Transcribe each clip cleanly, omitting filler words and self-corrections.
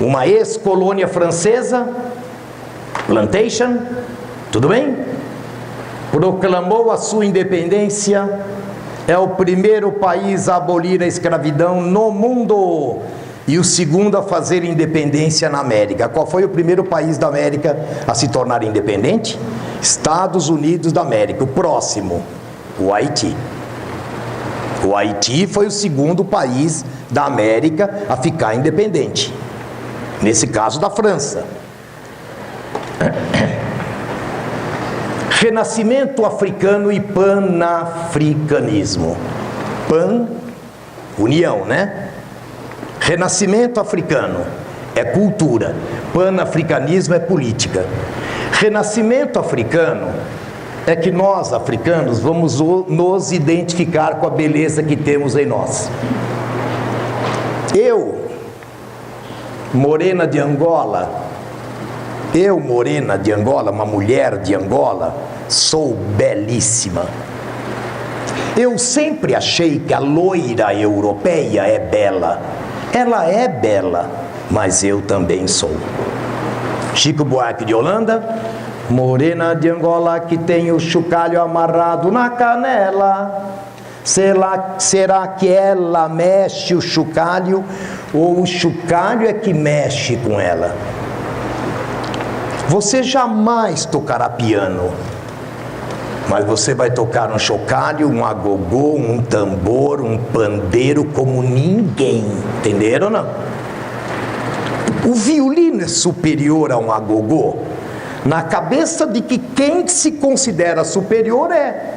uma ex-colônia francesa, Plantation, tudo bem? Proclamou a sua independência, é o primeiro país a abolir a escravidão no mundo e o segundo a fazer independência na América. Qual foi o primeiro país da América a se tornar independente? Estados Unidos da América. O próximo, o Haiti. O Haiti foi o segundo país da América a ficar independente. Nesse caso, da França. Renascimento africano e panafricanismo. Pan, união, né? Renascimento africano é cultura, panafricanismo é política. Renascimento africano é que nós, africanos, vamos nos identificar com a beleza que temos em nós. Eu, morena de Angola, uma mulher de Angola, sou belíssima. Eu sempre achei que a loira europeia é bela. Ela é bela, mas eu também sou. Chico Buarque de Holanda, morena de Angola que tem o chocalho amarrado na canela. Será que ela mexe o chocalho ou o chocalho é que mexe com ela? Você jamais tocará piano, mas você vai tocar um chocalho, um agogô, um tambor, um pandeiro como ninguém. Entenderam ou não? O violino é superior a um agogô na cabeça de que quem se considera superior é.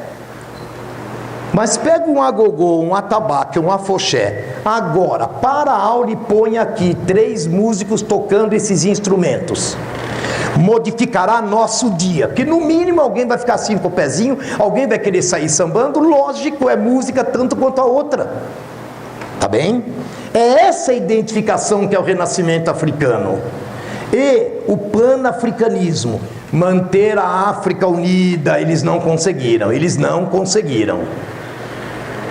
Mas pega um agogô, um atabaque, um afoxé. Agora, para a aula e põe aqui 3 músicos tocando esses instrumentos. Modificará nosso dia, que no mínimo alguém vai ficar assim com o pezinho, alguém vai querer sair sambando, lógico, é música tanto quanto a outra, tá bem? É essa identificação que é o renascimento africano. E o panafricanismo, manter a África unida, eles não conseguiram.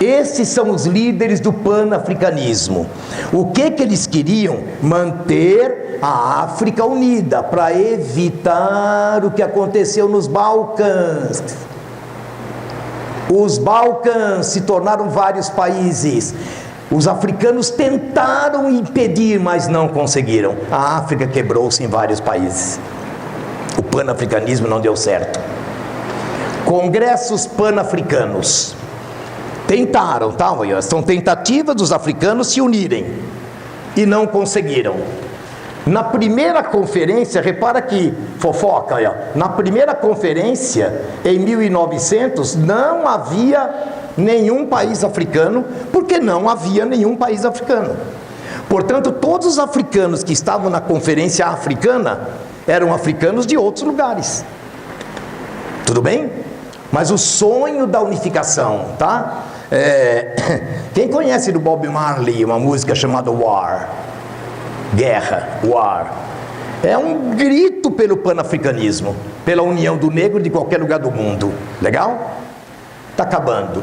Esses são os líderes do panafricanismo. O que eles queriam? Manter a África unida, para evitar o que aconteceu nos Balcãs. Os Balcãs se tornaram vários países. Os africanos tentaram impedir, mas não conseguiram. A África quebrou-se em vários países. O panafricanismo não deu certo. Congressos panafricanos tentaram, tá? São tentativas dos africanos se unirem e não conseguiram. Na primeira conferência, repara que fofoca, na primeira conferência, em 1900, não havia nenhum país africano, porque não havia nenhum país africano. Portanto, todos os africanos que estavam na conferência africana eram africanos de outros lugares. Tudo bem? Mas o sonho da unificação, tá? Quem conhece do Bob Marley uma música chamada War? Guerra, War. É um grito pelo panafricanismo, pela união do negro de qualquer lugar do mundo. Legal? Está acabando.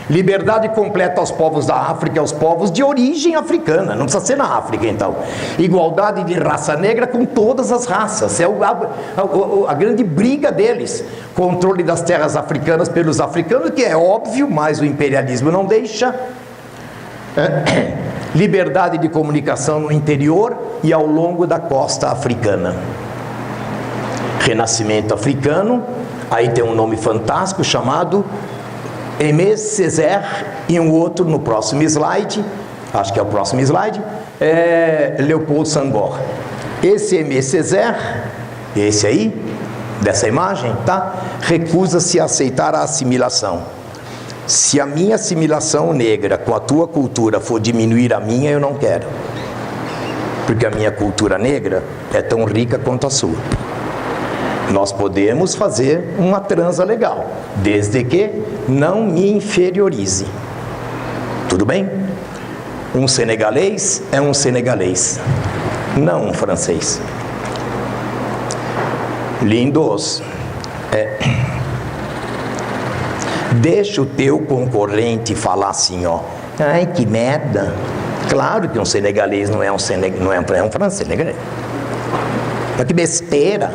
Liberdade completa aos povos da África, aos povos de origem africana. Não precisa ser na África, então. Igualdade de raça negra com todas as raças. É a grande briga deles. Controle das terras africanas pelos africanos, que é óbvio, mas o imperialismo não deixa. Liberdade de comunicação no interior e ao longo da costa africana. Renascimento africano. Aí tem um nome fantástico chamado Aimé Césaire, e um outro no próximo slide, acho que é o próximo slide, Leopold Senghor. Esse Aimé Césaire, esse aí, dessa imagem, tá? Recusa-se a aceitar a assimilação. Se a minha assimilação negra com a tua cultura for diminuir a minha, eu não quero. Porque a minha cultura negra é tão rica quanto a sua. Nós podemos fazer uma transa legal, desde que não me inferiorize. Tudo bem? Um senegalês é um senegalês, não um francês. Lindos, deixa o teu concorrente falar assim, ó. Ai, que merda. Claro que um senegalês não é um francês, senegalês. Mas que besteira!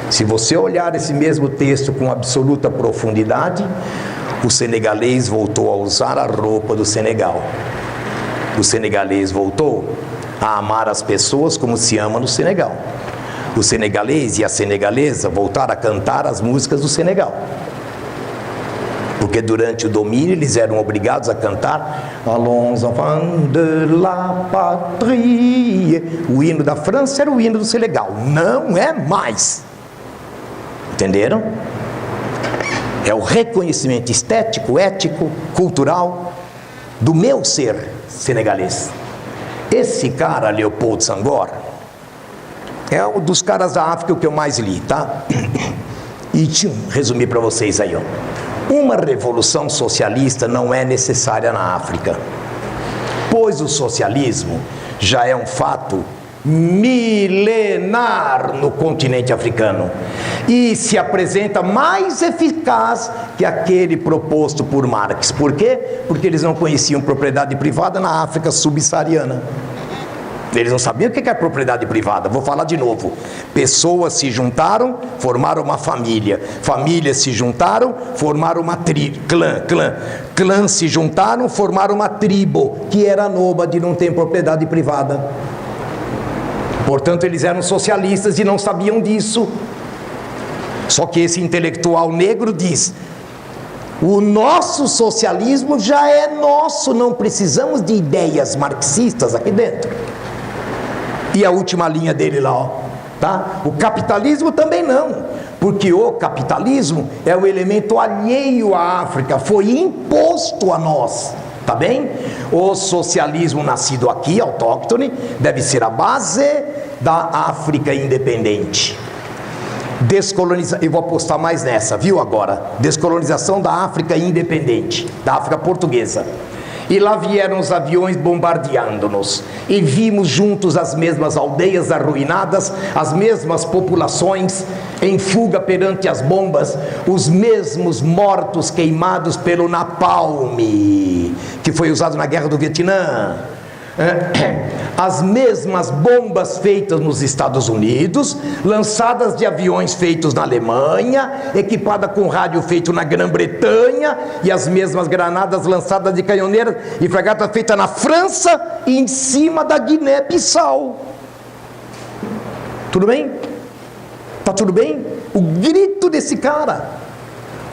Se você olhar esse mesmo texto com absoluta profundidade, o senegalês voltou a usar a roupa do Senegal. O senegalês voltou a amar as pessoas como se ama no Senegal. O senegalês e a senegalesa voltaram a cantar as músicas do Senegal. Porque durante o domínio eles eram obrigados a cantar Allons enfants de la patrie. O hino da França era o hino do Senegal. Não é mais. Entenderam? É o reconhecimento estético, ético, cultural do meu ser senegalês. Esse cara, Leopoldo Senghor, é um dos caras da África que eu mais li, tá? E resumir para vocês aí, ó. Uma revolução socialista não é necessária na África, pois o socialismo já é um fato milenar no continente africano e se apresenta mais eficaz que aquele proposto por Marx. Por quê? Porque eles não conheciam propriedade privada na África subsaariana. Eles não sabiam o que é propriedade privada. Vou falar de novo. Pessoas se juntaram, formaram uma família. Famílias se juntaram, formaram uma clã. Clãs se juntaram, formaram uma tribo, que era nômade, não tem propriedade privada. Portanto, eles eram socialistas e não sabiam disso. Só que esse intelectual negro diz: o nosso socialismo já é nosso, não precisamos de ideias marxistas aqui dentro. E a última linha dele lá, ó, tá? O capitalismo também não, porque o capitalismo é o elemento alheio à África, foi imposto a nós, tá bem? O socialismo nascido aqui, autóctone, deve ser a base da África independente. Eu vou apostar mais nessa, viu agora? Descolonização da África independente, da África portuguesa. E lá vieram os aviões bombardeando-nos, e vimos juntos as mesmas aldeias arruinadas, as mesmas populações em fuga perante as bombas, os mesmos mortos queimados pelo napalm, que foi usado na guerra do Vietnã. As mesmas bombas feitas nos Estados Unidos, lançadas de aviões feitos na Alemanha, equipada com rádio feito na Grã-Bretanha, e as mesmas granadas lançadas de canhoneiras e fragata feita na França e em cima da Guiné-Bissau. Tudo bem? Tá tudo bem? O grito desse cara.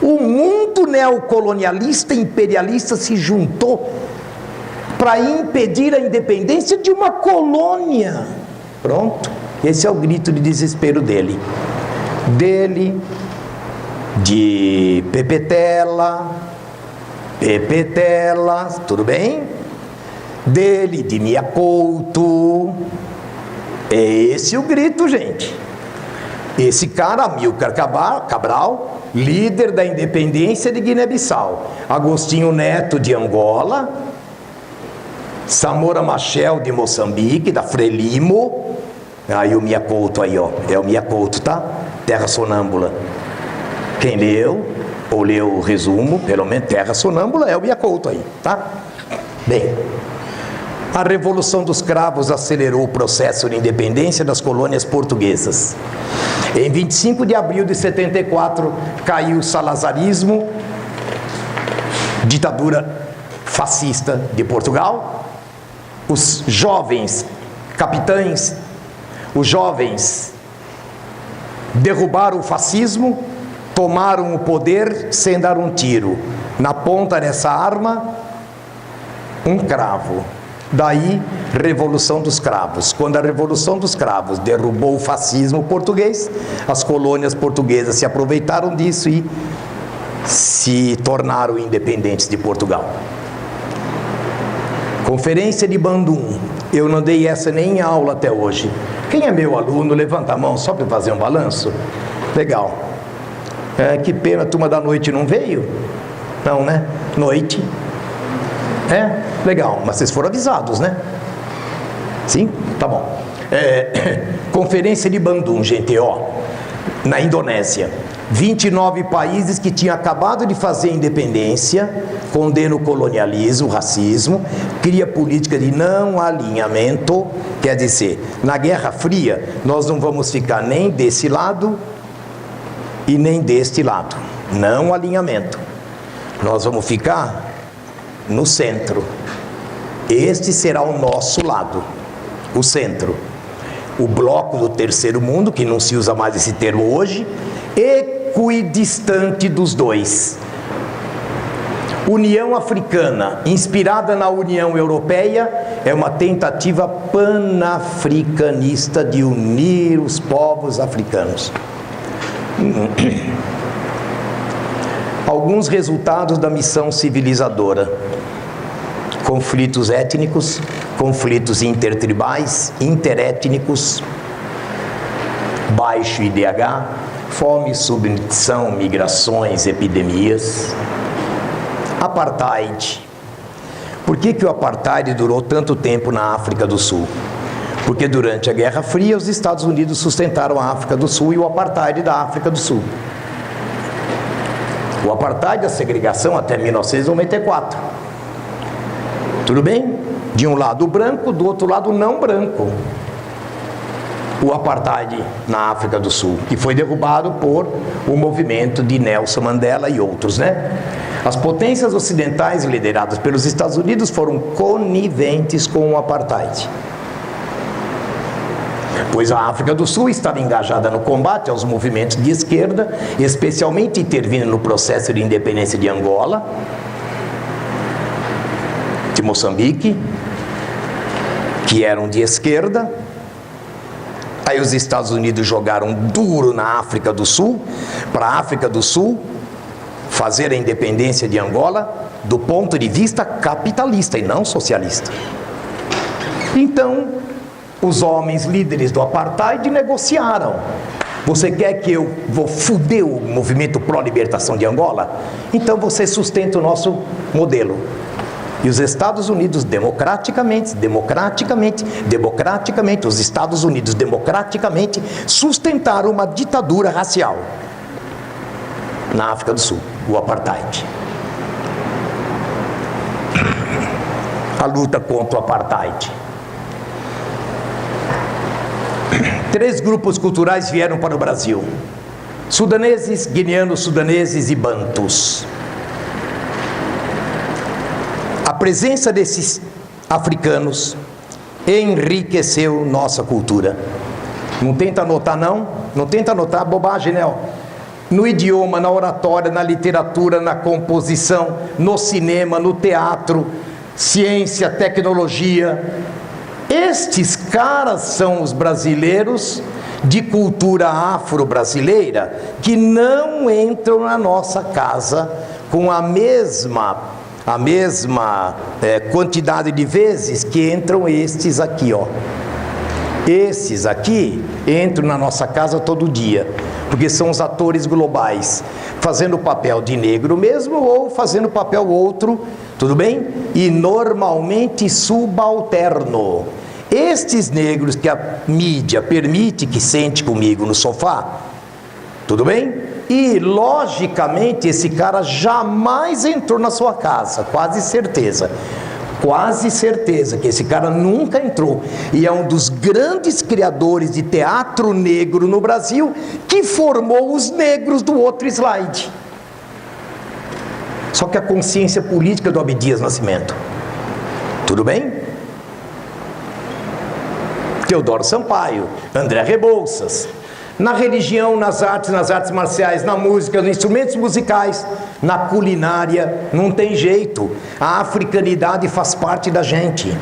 O mundo neocolonialista imperialista se juntou para impedir a independência de uma colônia. Pronto, esse é o grito de desespero dele, de Pepetela, tudo bem? Dele, de Mia Couto. É esse o grito, gente. Esse cara, Amílcar Cabral, líder da independência de Guiné-Bissau, Agostinho Neto de Angola, Samora Machel de Moçambique, da Frelimo. Aí o Mia Couto aí, ó, é o Mia Couto, tá? Terra Sonâmbula. Quem leu, ou leu o resumo, pelo menos Terra Sonâmbula, é o Mia Couto aí, tá? Bem, a Revolução dos Cravos acelerou o processo de independência das colônias portuguesas. Em 25 de abril de 74, caiu o salazarismo, ditadura fascista de Portugal. Os jovens capitães, os jovens derrubaram o fascismo, tomaram o poder sem dar um tiro. Na ponta dessa arma, um cravo. Daí, Revolução dos Cravos. Quando a Revolução dos Cravos derrubou o fascismo português, as colônias portuguesas se aproveitaram disso e se tornaram independentes de Portugal. Conferência de Bandung. Eu não dei essa nem em aula até hoje. Quem é meu aluno, levanta a mão só para fazer um balanço. Legal. Que pena, a turma da noite não veio? Não, né? Noite. Legal, mas vocês foram avisados, né? Sim? Tá bom. Conferência de Bandung, gente, ó. na Indonésia. 29 países que tinham acabado de fazer independência, condena o colonialismo, o racismo, cria política de não alinhamento, quer dizer, na Guerra Fria, nós não vamos ficar nem desse lado e nem deste lado, não alinhamento, nós vamos ficar no centro, este será o nosso lado, o centro, o bloco do terceiro mundo, que não se usa mais esse termo hoje, equidistante dos dois. União Africana, inspirada na União Europeia, é uma tentativa panafricanista de unir os povos africanos. Alguns resultados da missão civilizadora: conflitos étnicos, conflitos intertribais, interétnicos, baixo IDH, fome, subnutrição, migrações, epidemias. Apartheid. Por que o apartheid durou tanto tempo na África do Sul? Porque durante a Guerra Fria os Estados Unidos sustentaram a África do Sul e o apartheid da África do Sul. O apartheid, a segregação até 1994. Tudo bem? De um lado branco, do outro lado não branco. O apartheid na África do Sul, que foi derrubado por o movimento de Nelson Mandela e outros, né? As potências ocidentais lideradas pelos Estados Unidos foram coniventes com o apartheid, pois a África do Sul estava engajada no combate aos movimentos de esquerda, especialmente intervindo no processo de independência de Angola, de Moçambique, que eram de esquerda. Aí os Estados Unidos jogaram duro na África do Sul, para a África do Sul fazer a independência de Angola do ponto de vista capitalista e não socialista. Então, os homens líderes do apartheid negociaram. Você quer que eu vou foder o movimento pró-libertação de Angola? Então você sustenta o nosso modelo. E os Estados Unidos democraticamente, os Estados Unidos democraticamente sustentaram uma ditadura racial na África do Sul, o apartheid. A luta contra o apartheid. 3 grupos culturais vieram para o Brasil: sudaneses, guineanos, sudaneses e bantus. A presença desses africanos enriqueceu nossa cultura. Não tenta anotar não? Não tenta anotar bobagem, né? No idioma, na oratória, na literatura, na composição, no cinema, no teatro, ciência, tecnologia. Estes caras são os brasileiros de cultura afro-brasileira que não entram na nossa casa com a mesma quantidade de vezes que entram estes aqui, ó. Esses aqui entram na nossa casa todo dia, porque são os atores globais, fazendo o papel de negro mesmo ou fazendo o papel outro, tudo bem? E normalmente subalterno. Estes negros que a mídia permite que sente comigo no sofá, tudo bem? E logicamente esse cara jamais entrou na sua casa, quase certeza que esse cara nunca entrou, e é um dos grandes criadores de teatro negro no Brasil, que formou os negros do outro slide. Só que a consciência política do Abdias Nascimento, tudo bem? Teodoro Sampaio, André Rebouças. Na religião, nas artes marciais, na música, nos instrumentos musicais, na culinária, não tem jeito. A africanidade faz parte da gente.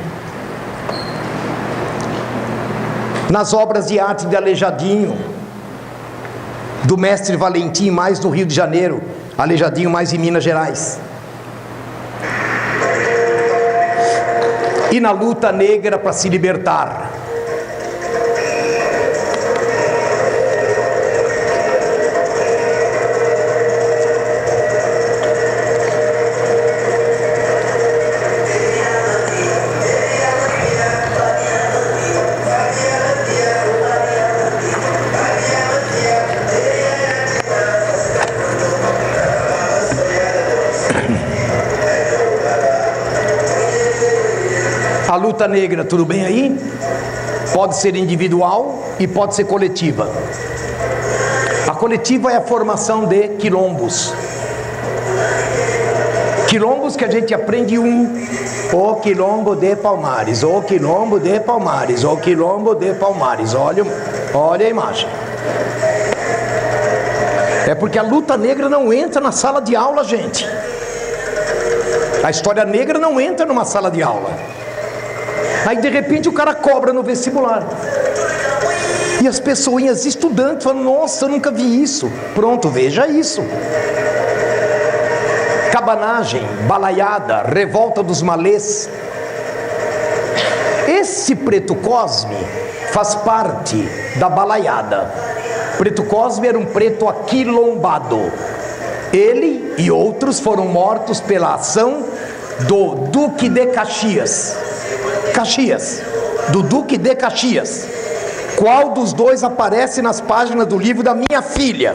Nas obras de arte de Aleijadinho, do mestre Valentim, mais no Rio de Janeiro, Aleijadinho mais em Minas Gerais. E na luta negra para se libertar. luta negra, tudo bem aí? Pode ser individual e pode ser coletiva. A coletiva é a formação de quilombos. Quilombos que a gente aprende o quilombo de Palmares, o quilombo de Palmares, o quilombo de Palmares. Olha a imagem. É porque a luta negra não entra na sala de aula, gente. A história negra não entra numa sala de aula. Aí de repente o cara cobra no vestibular. E as pessoinhas estudantes falam, nossa, eu nunca vi isso. Pronto, veja isso. Cabanagem, balaiada, revolta dos malês. Esse Preto Cosme faz parte da balaiada. Preto Cosme era um preto aquilombado. Ele e outros foram mortos pela ação do Duque de Caxias. Do Duque de Caxias. Qual dos dois aparece nas páginas do livro da minha filha?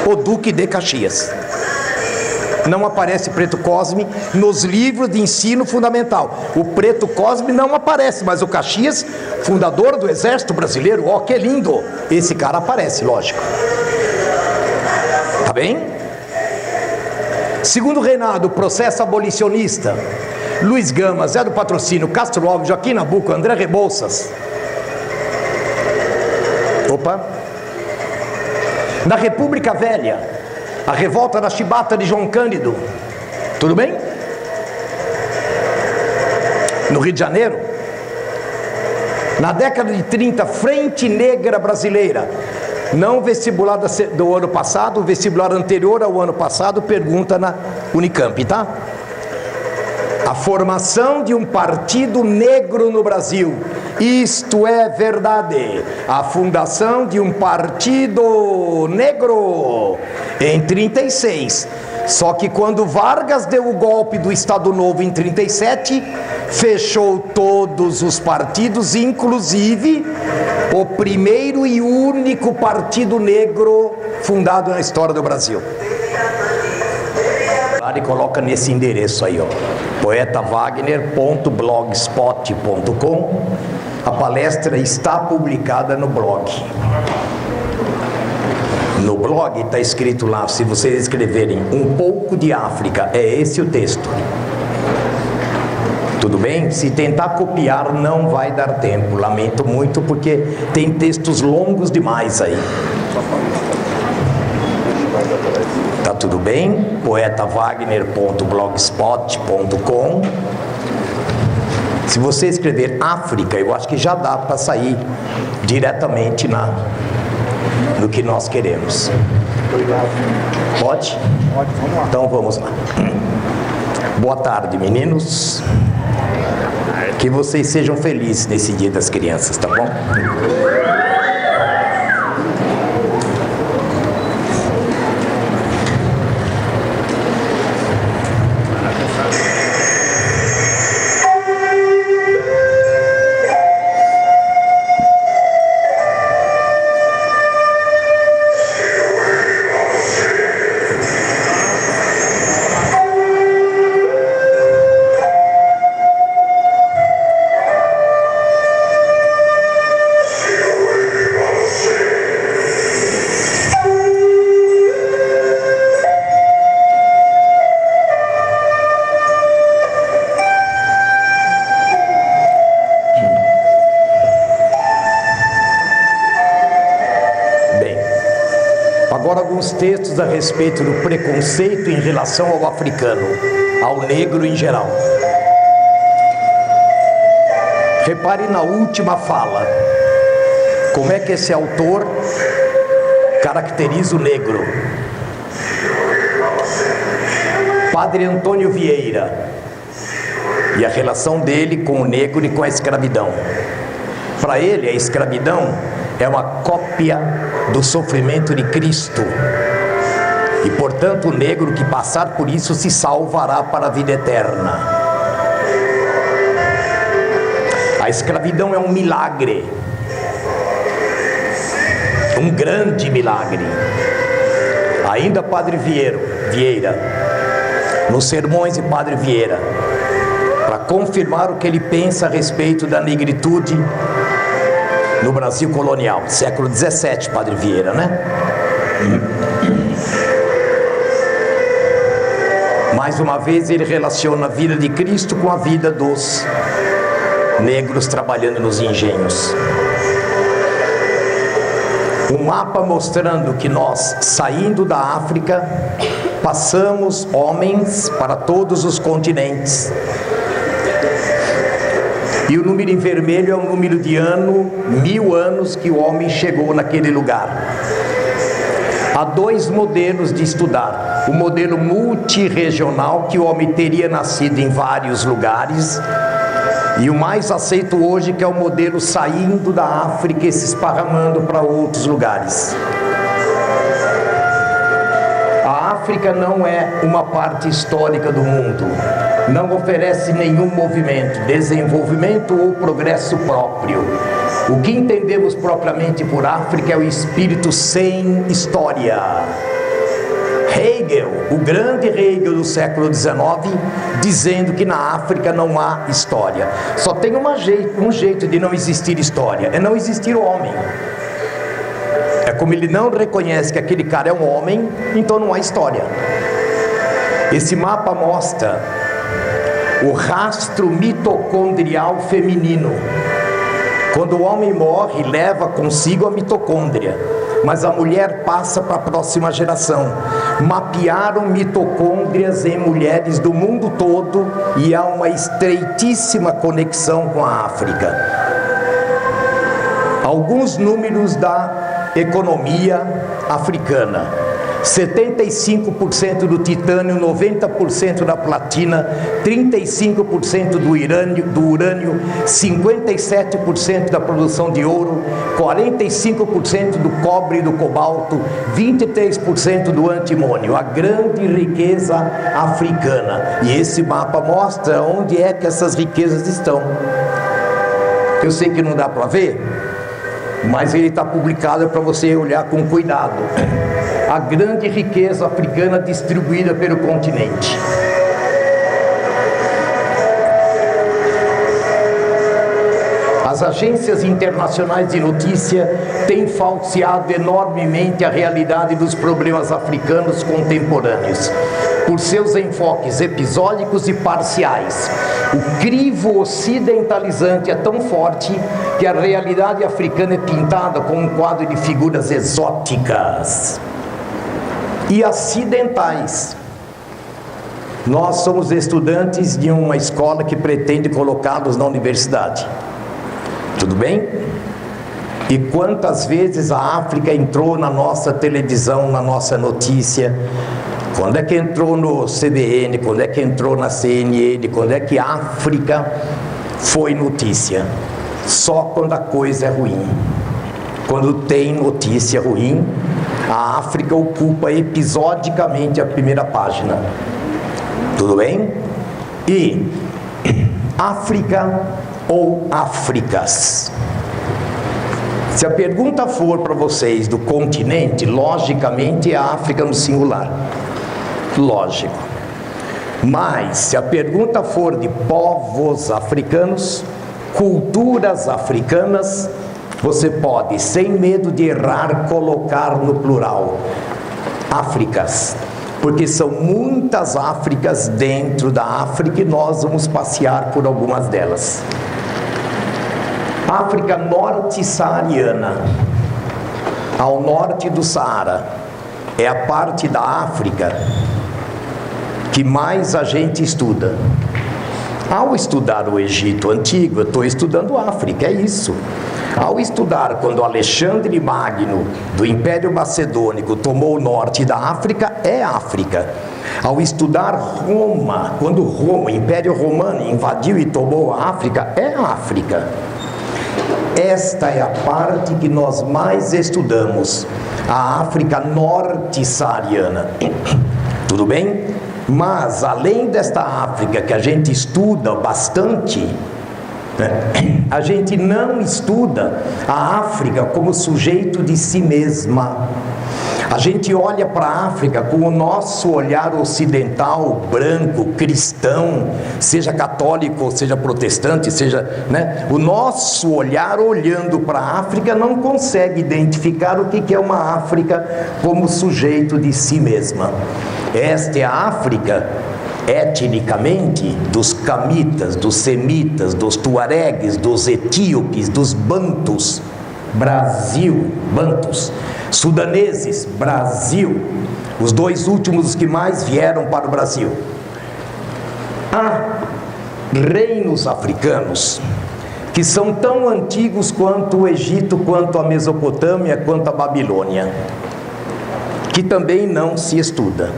O Duque de Caxias. Não aparece Preto Cosme nos livros de ensino fundamental. O Preto Cosme não aparece, mas o Caxias, fundador do Exército Brasileiro, ó, que lindo! Esse cara aparece, lógico. Tá bem? Segundo reinado, processo abolicionista. Luiz Gama, Zé do Patrocínio, Castro Alves, Joaquim Nabuco, André Rebouças. Opa! Na República Velha, a revolta da chibata de João Cândido. Tudo bem? No Rio de Janeiro. Na década de 30, Frente Negra Brasileira. Não o vestibular do ano passado, o vestibular anterior ao ano passado, pergunta na Unicamp, tá? A formação de um partido negro no Brasil. Isto é verdade. A fundação de um partido negro em 36. Só que quando Vargas deu o golpe do Estado Novo em 37, fechou todos os partidos, inclusive o primeiro e único partido negro fundado na história do Brasil. E coloca nesse endereço aí, ó, poetawagner.blogspot.com. A palestra está publicada no blog. No blog está escrito lá, se vocês escreverem um pouco de África, é esse o texto. Tudo bem? Se tentar copiar não vai dar tempo, lamento muito, porque tem textos longos demais aí. Tá tudo bem? poetawagner.blogspot.com. Se você escrever África, eu acho que já dá para sair diretamente no que nós queremos. Pode? Pode, vamos lá. Então vamos lá. Boa tarde, meninos. Que vocês sejam felizes nesse Dia das Crianças, tá bom? Textos a respeito do preconceito em relação ao africano, ao negro em geral. Repare na última fala, como é que esse autor caracteriza o negro. Padre Antônio Vieira e a relação dele com o negro e com a escravidão. Para ele, a escravidão é uma cópia do sofrimento de Cristo. E portanto o negro que passar por isso se salvará para a vida eterna. A escravidão é um milagre, um grande milagre. Ainda Padre Vieira, nos sermões de Padre Vieira, para confirmar o que ele pensa a respeito da negritude no Brasil colonial, século 17, Padre Vieira, né? Mais uma vez ele relaciona a vida de Cristo com a vida dos negros trabalhando nos engenhos. Um mapa mostrando que nós, saindo da África, passamos homens para todos os continentes. E o número em vermelho é o número de 1000 anos que o homem chegou naquele lugar. Há dois modelos de estudar: o modelo multirregional, que o homem teria nascido em vários lugares, e o mais aceito hoje, que é o modelo saindo da África e se esparramando para outros lugares. A África não é uma parte histórica do mundo, não oferece nenhum movimento, desenvolvimento ou progresso próprio. O que entendemos propriamente por África é o espírito sem história. Hegel, o grande Hegel do século XIX, dizendo que na África não há história. Só tem um jeito de não existir história, é não existir o homem. É como ele não reconhece que aquele cara é um homem, então não há história. Esse mapa mostra o rastro mitocondrial feminino. Quando o homem morre, leva consigo a mitocôndria, mas a mulher passa para a próxima geração. Mapearam mitocôndrias em mulheres do mundo todo e há uma estreitíssima conexão com a África. Alguns números da economia africana: 75% do titânio, 90% da platina, 35% do urânio, 57% da produção de ouro, 45% do cobre e do cobalto, 23% do antimônio, a grande riqueza africana. E esse mapa mostra onde é que essas riquezas estão. Eu sei que não dá para ver, mas ele está publicado para você olhar com cuidado. A grande riqueza africana distribuída pelo continente. As agências internacionais de notícia têm falseado enormemente a realidade dos problemas africanos contemporâneos, por seus enfoques episódicos e parciais. O crivo ocidentalizante é tão forte que a realidade africana é pintada como um quadro de figuras exóticas e acidentais. Nós somos estudantes de uma escola que pretende colocá-los na universidade. Tudo bem? E quantas vezes a África entrou na nossa televisão, na nossa notícia? Quando é que entrou no CBN? Quando é que entrou na CNN? Quando é que a África foi notícia? Só quando a coisa é ruim. Quando tem notícia ruim, a África ocupa episodicamente a primeira página. Tudo bem? E África ou Áfricas? Se a pergunta for para vocês do continente, logicamente é a África no singular. Lógico. Mas se a pergunta for de povos africanos, culturas africanas, você pode, sem medo de errar, colocar no plural Áfricas, porque são muitas Áfricas dentro da África e nós vamos passear por algumas delas. África norte-saariana, ao norte do Saara, é a parte da África que mais a gente estuda. Ao estudar o Egito Antigo, eu estou estudando a África, é isso. Ao estudar quando Alexandre Magno, do Império Macedônico, tomou o norte da África, é África. Ao estudar Roma, quando Roma, o Império Romano, invadiu e tomou a África, é África. Esta é a parte que nós mais estudamos, a África norte-saariana. Tudo bem? Mas, além desta África que a gente estuda bastante, a gente não estuda a África como sujeito de si mesma. A gente olha para a África com o nosso olhar ocidental, branco, cristão, seja católico, seja protestante, seja, né? O nosso olhar olhando para a África não consegue identificar o que é uma África como sujeito de si mesma. Esta é a África, etnicamente, dos camitas, dos semitas, dos tuaregues, dos etíopes, dos bantus, Brasil, bantus, sudaneses, Brasil, os dois últimos que mais vieram para o Brasil. Há reinos africanos que são tão antigos quanto o Egito, quanto a Mesopotâmia, quanto a Babilônia, que também não se estuda.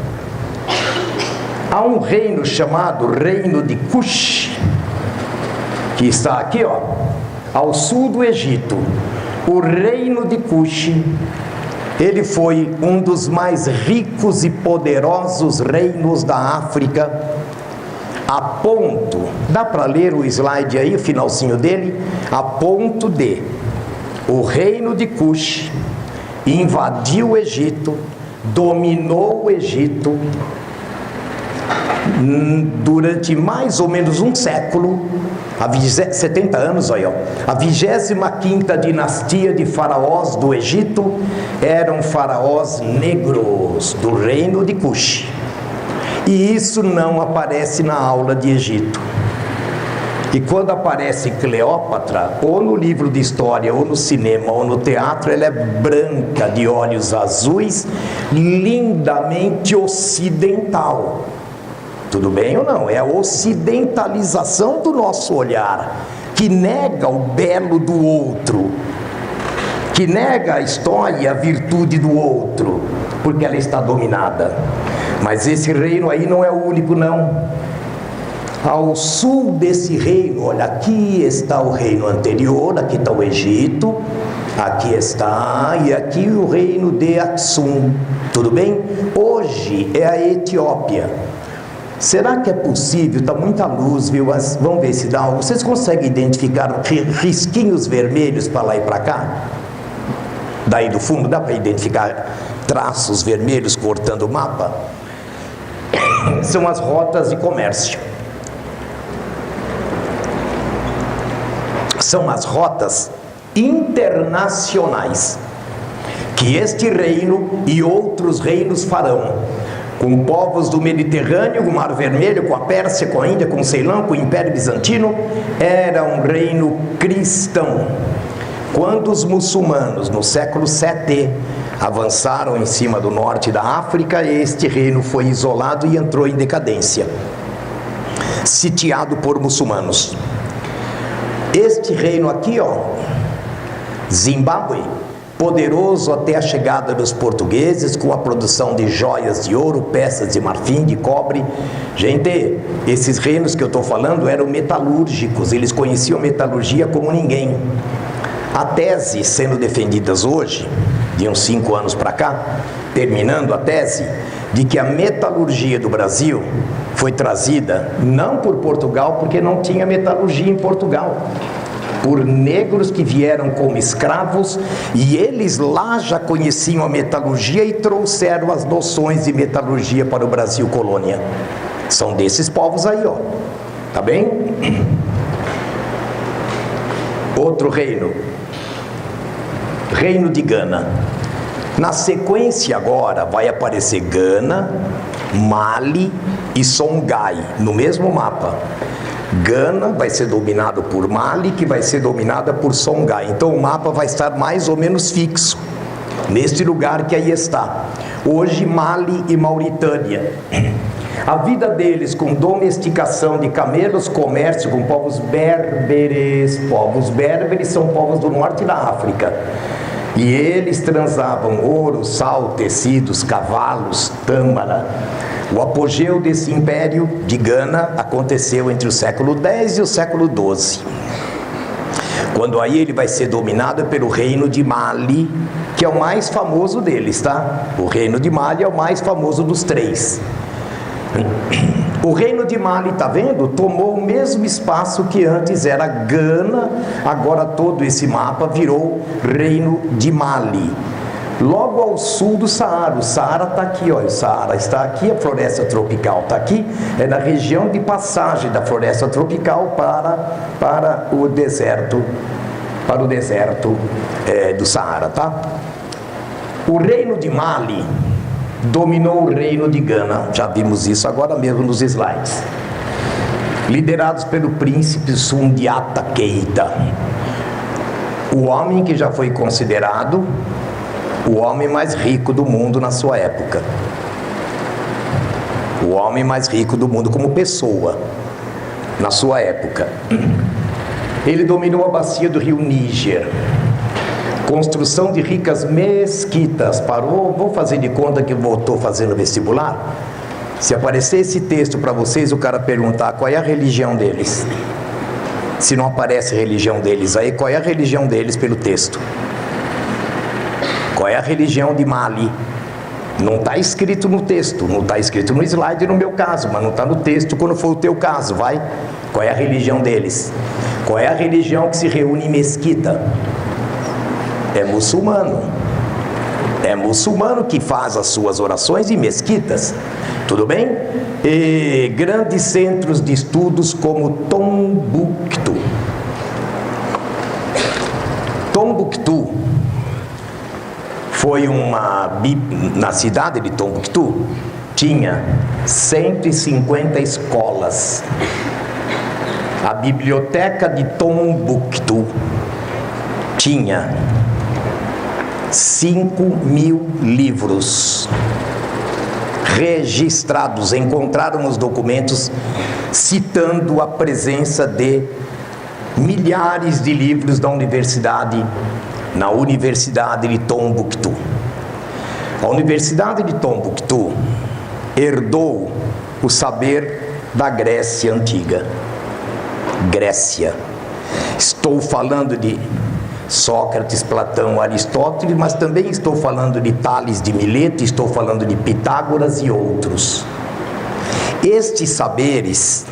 Há um reino chamado Reino de Cush, que está aqui, ó, ao sul do Egito. O Reino de Cush, ele foi um dos mais ricos e poderosos reinos da África, a ponto, dá para ler o slide aí, o finalzinho dele, a ponto de o Reino de Cush invadiu o Egito, dominou o Egito durante mais ou menos um século, 70 anos, olha, a 25ª dinastia de faraós do Egito eram faraós negros do Reino de Cush. E isso não aparece na aula de Egito. E quando aparece Cleópatra, ou no livro de história, ou no cinema, ou no teatro, ela é branca, de olhos azuis, lindamente ocidental. Tudo bem ou não? É a ocidentalização do nosso olhar, que nega o belo do outro, que nega a história e a virtude do outro, porque ela está dominada. Mas esse reino aí não é o único, não. Ao sul desse reino, olha, aqui está o reino anterior, aqui está o Egito, aqui está, e aqui o reino de Aksum, tudo bem? Hoje é a Etiópia. Será que é possível? Está muita luz, viu? Mas vamos ver se dá. Vocês conseguem identificar risquinhos vermelhos para lá e para cá? Daí do fundo, dá para identificar traços vermelhos cortando o mapa? São as rotas de comércio. São as rotas internacionais que este reino e outros reinos farão, com povos do Mediterrâneo, com o Mar Vermelho, com a Pérsia, com a Índia, com o Ceilão, com o Império Bizantino. Era um reino cristão. Quando os muçulmanos, no século VII, avançaram em cima do norte da África, este reino foi isolado e entrou em decadência, sitiado por muçulmanos. Este reino aqui, ó, Zimbábue, poderoso até a chegada dos portugueses, com a produção de joias de ouro, peças de marfim, de cobre. Gente, esses reinos que eu estou falando eram metalúrgicos, eles conheciam metalurgia como ninguém. A tese sendo defendidas hoje, de uns 5 anos para cá, terminando a tese, de que a metalurgia do Brasil foi trazida não por Portugal, porque não tinha metalurgia em Portugal, por negros que vieram como escravos, e eles lá já conheciam a metalurgia e trouxeram as noções de metalurgia para o Brasil colônia. São desses povos aí, ó. Tá bem? Outro reino, Reino de Gana. Na sequência agora vai aparecer Gana, Mali e Songhai no mesmo mapa. Gana vai ser dominado por Mali, que vai ser dominada por Songhai. Então o mapa vai estar mais ou menos fixo neste lugar que aí está. Hoje Mali e Mauritânia. A vida deles com domesticação de camelos, comércio com povos berberes. Povos berberes são povos do norte da África. E eles transavam ouro, sal, tecidos, cavalos, tâmara. O apogeu desse império de Gana aconteceu entre o século X e o século XII, quando aí ele vai ser dominado pelo reino de Mali, que é o mais famoso deles, tá? O reino de Mali é o mais famoso dos 3. O reino de Mali, tá vendo? Tomou o mesmo espaço que antes era Gana, agora todo esse mapa virou reino de Mali. logo ao sul do Saara. O Saara está aqui, ó, o Saara está aqui, a floresta tropical está aqui, é na região de passagem da floresta tropical para o deserto, do Saara, tá? O reino de Mali dominou o reino de Gana, já vimos isso agora mesmo nos slides, liderados pelo príncipe Sundiata Keita, o homem que já foi considerado o homem mais rico do mundo na sua época, o homem mais rico do mundo como pessoa na sua época. Ele dominou a bacia do rio Níger, construção de ricas mesquitas. Vou fazer de conta que eu estou fazendo vestibular. Se aparecer esse texto para vocês, o cara perguntar qual é a religião deles, se não aparece a religião deles aí, qual é a religião deles pelo texto? Qual é a religião de Mali? Não está escrito no texto, não está escrito no slide no meu caso, mas não está no texto quando for o teu caso, vai? Qual é a religião deles? Qual é a religião que se reúne em mesquita? É muçulmano. É muçulmano que faz as suas orações em mesquitas, tudo bem? E grandes centros de estudos como Tombouctou. Tombouctou foi na cidade de Tombouctou, tinha 150 escolas. A biblioteca de Tombouctou tinha 5.000 livros registrados. Encontraram os documentos citando a presença de milhares de livros na universidade de Tombouctou. A Universidade de Tombouctou herdou o saber da Grécia Antiga. Grécia. Estou falando de Sócrates, Platão, Aristóteles, mas também estou falando de Tales de Mileto, estou falando de Pitágoras e outros. Estes saberes,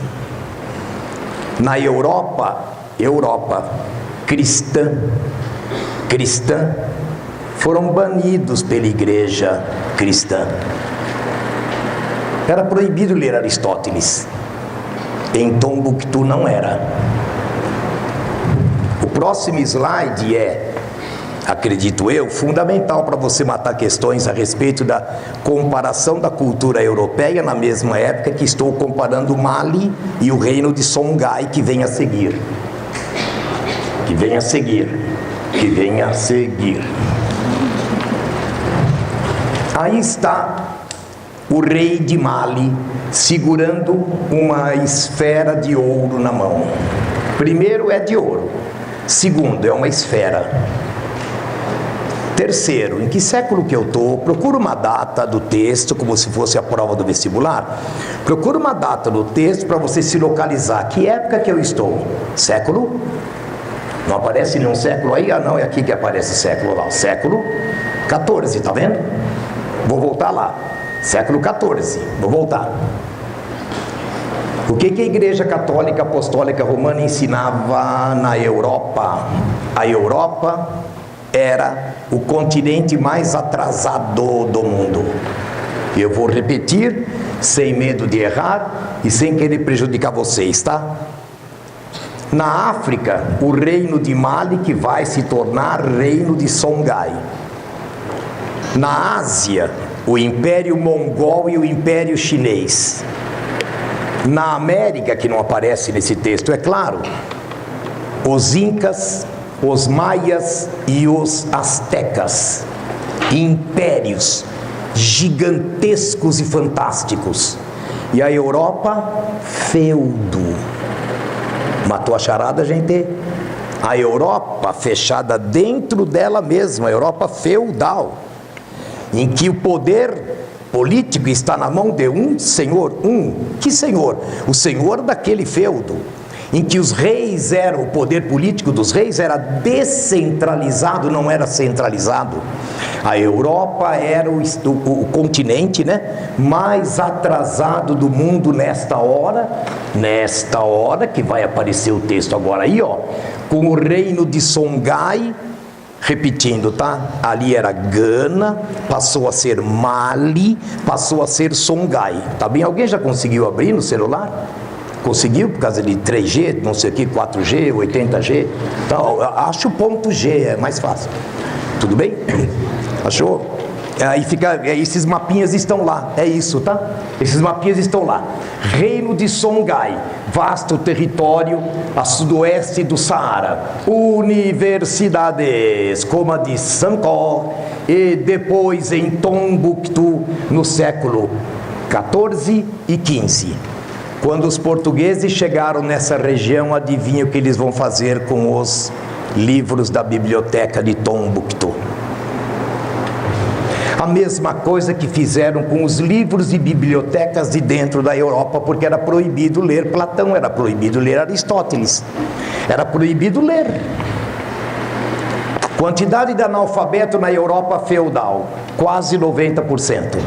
na Europa cristã, foram banidos pela igreja cristã. Era proibido ler Aristóteles. Em Tombouctou não era. O próximo slide é, acredito eu, fundamental para você matar questões a respeito da comparação da cultura europeia na mesma época que estou comparando Mali e o reino de Songhai que vem a seguir. Aí está o rei de Mali segurando uma esfera de ouro na mão. Primeiro é de ouro, segundo é uma esfera. Terceiro, em que século que eu estou? Procura uma data do texto, como se fosse a prova do vestibular. Procura uma data do texto para você se localizar. Que época que eu estou? Século? Não aparece nenhum século aí? Ah não, é aqui que aparece século lá. Século 14, tá vendo? Vou voltar lá. Século 14, vou voltar. O que a Igreja Católica Apostólica Romana ensinava na Europa? A Europa era o continente mais atrasado do mundo. Eu vou repetir, sem medo de errar e sem querer prejudicar vocês, tá? Na África, o reino de Mali que vai se tornar reino de Songhai. Na Ásia, o Império Mongol e o Império Chinês. Na América, que não aparece nesse texto, é claro, os Incas, os Maias e os Astecas. Impérios gigantescos e fantásticos. E a Europa, feudo. Matou a charada, gente? A Europa fechada dentro dela mesma, a Europa feudal, em que o poder político está na mão de um senhor. Que senhor? O senhor daquele feudo, em que os reis o poder político dos reis era descentralizado, não era centralizado. A Europa era o continente, né, mais atrasado do mundo nesta hora que vai aparecer o texto agora aí, ó, com o reino de Songhai Repetindo, tá? Ali era Gana, passou a ser Mali, passou a ser Songhai. Tá bem? Alguém já conseguiu abrir no celular? Conseguiu por causa de 3G, não sei o que, 4G, 80G? Então, acho o ponto G, é mais fácil. Tudo bem? Achou? Aí fica, esses mapinhas estão lá, é isso, tá? Esses mapinhas estão lá. Reino de Songhai, vasto território a sudoeste do Saara. Universidades como a de Sankor e depois em Tombouctou no século 14 e 15. Quando os portugueses chegaram nessa região, adivinha o que eles vão fazer com os livros da biblioteca de Tombouctou? A mesma coisa que fizeram com os livros e bibliotecas de dentro da Europa, porque era proibido ler Platão, era proibido ler Aristóteles, era proibido ler. Quantidade de analfabeto na Europa feudal, quase 90%.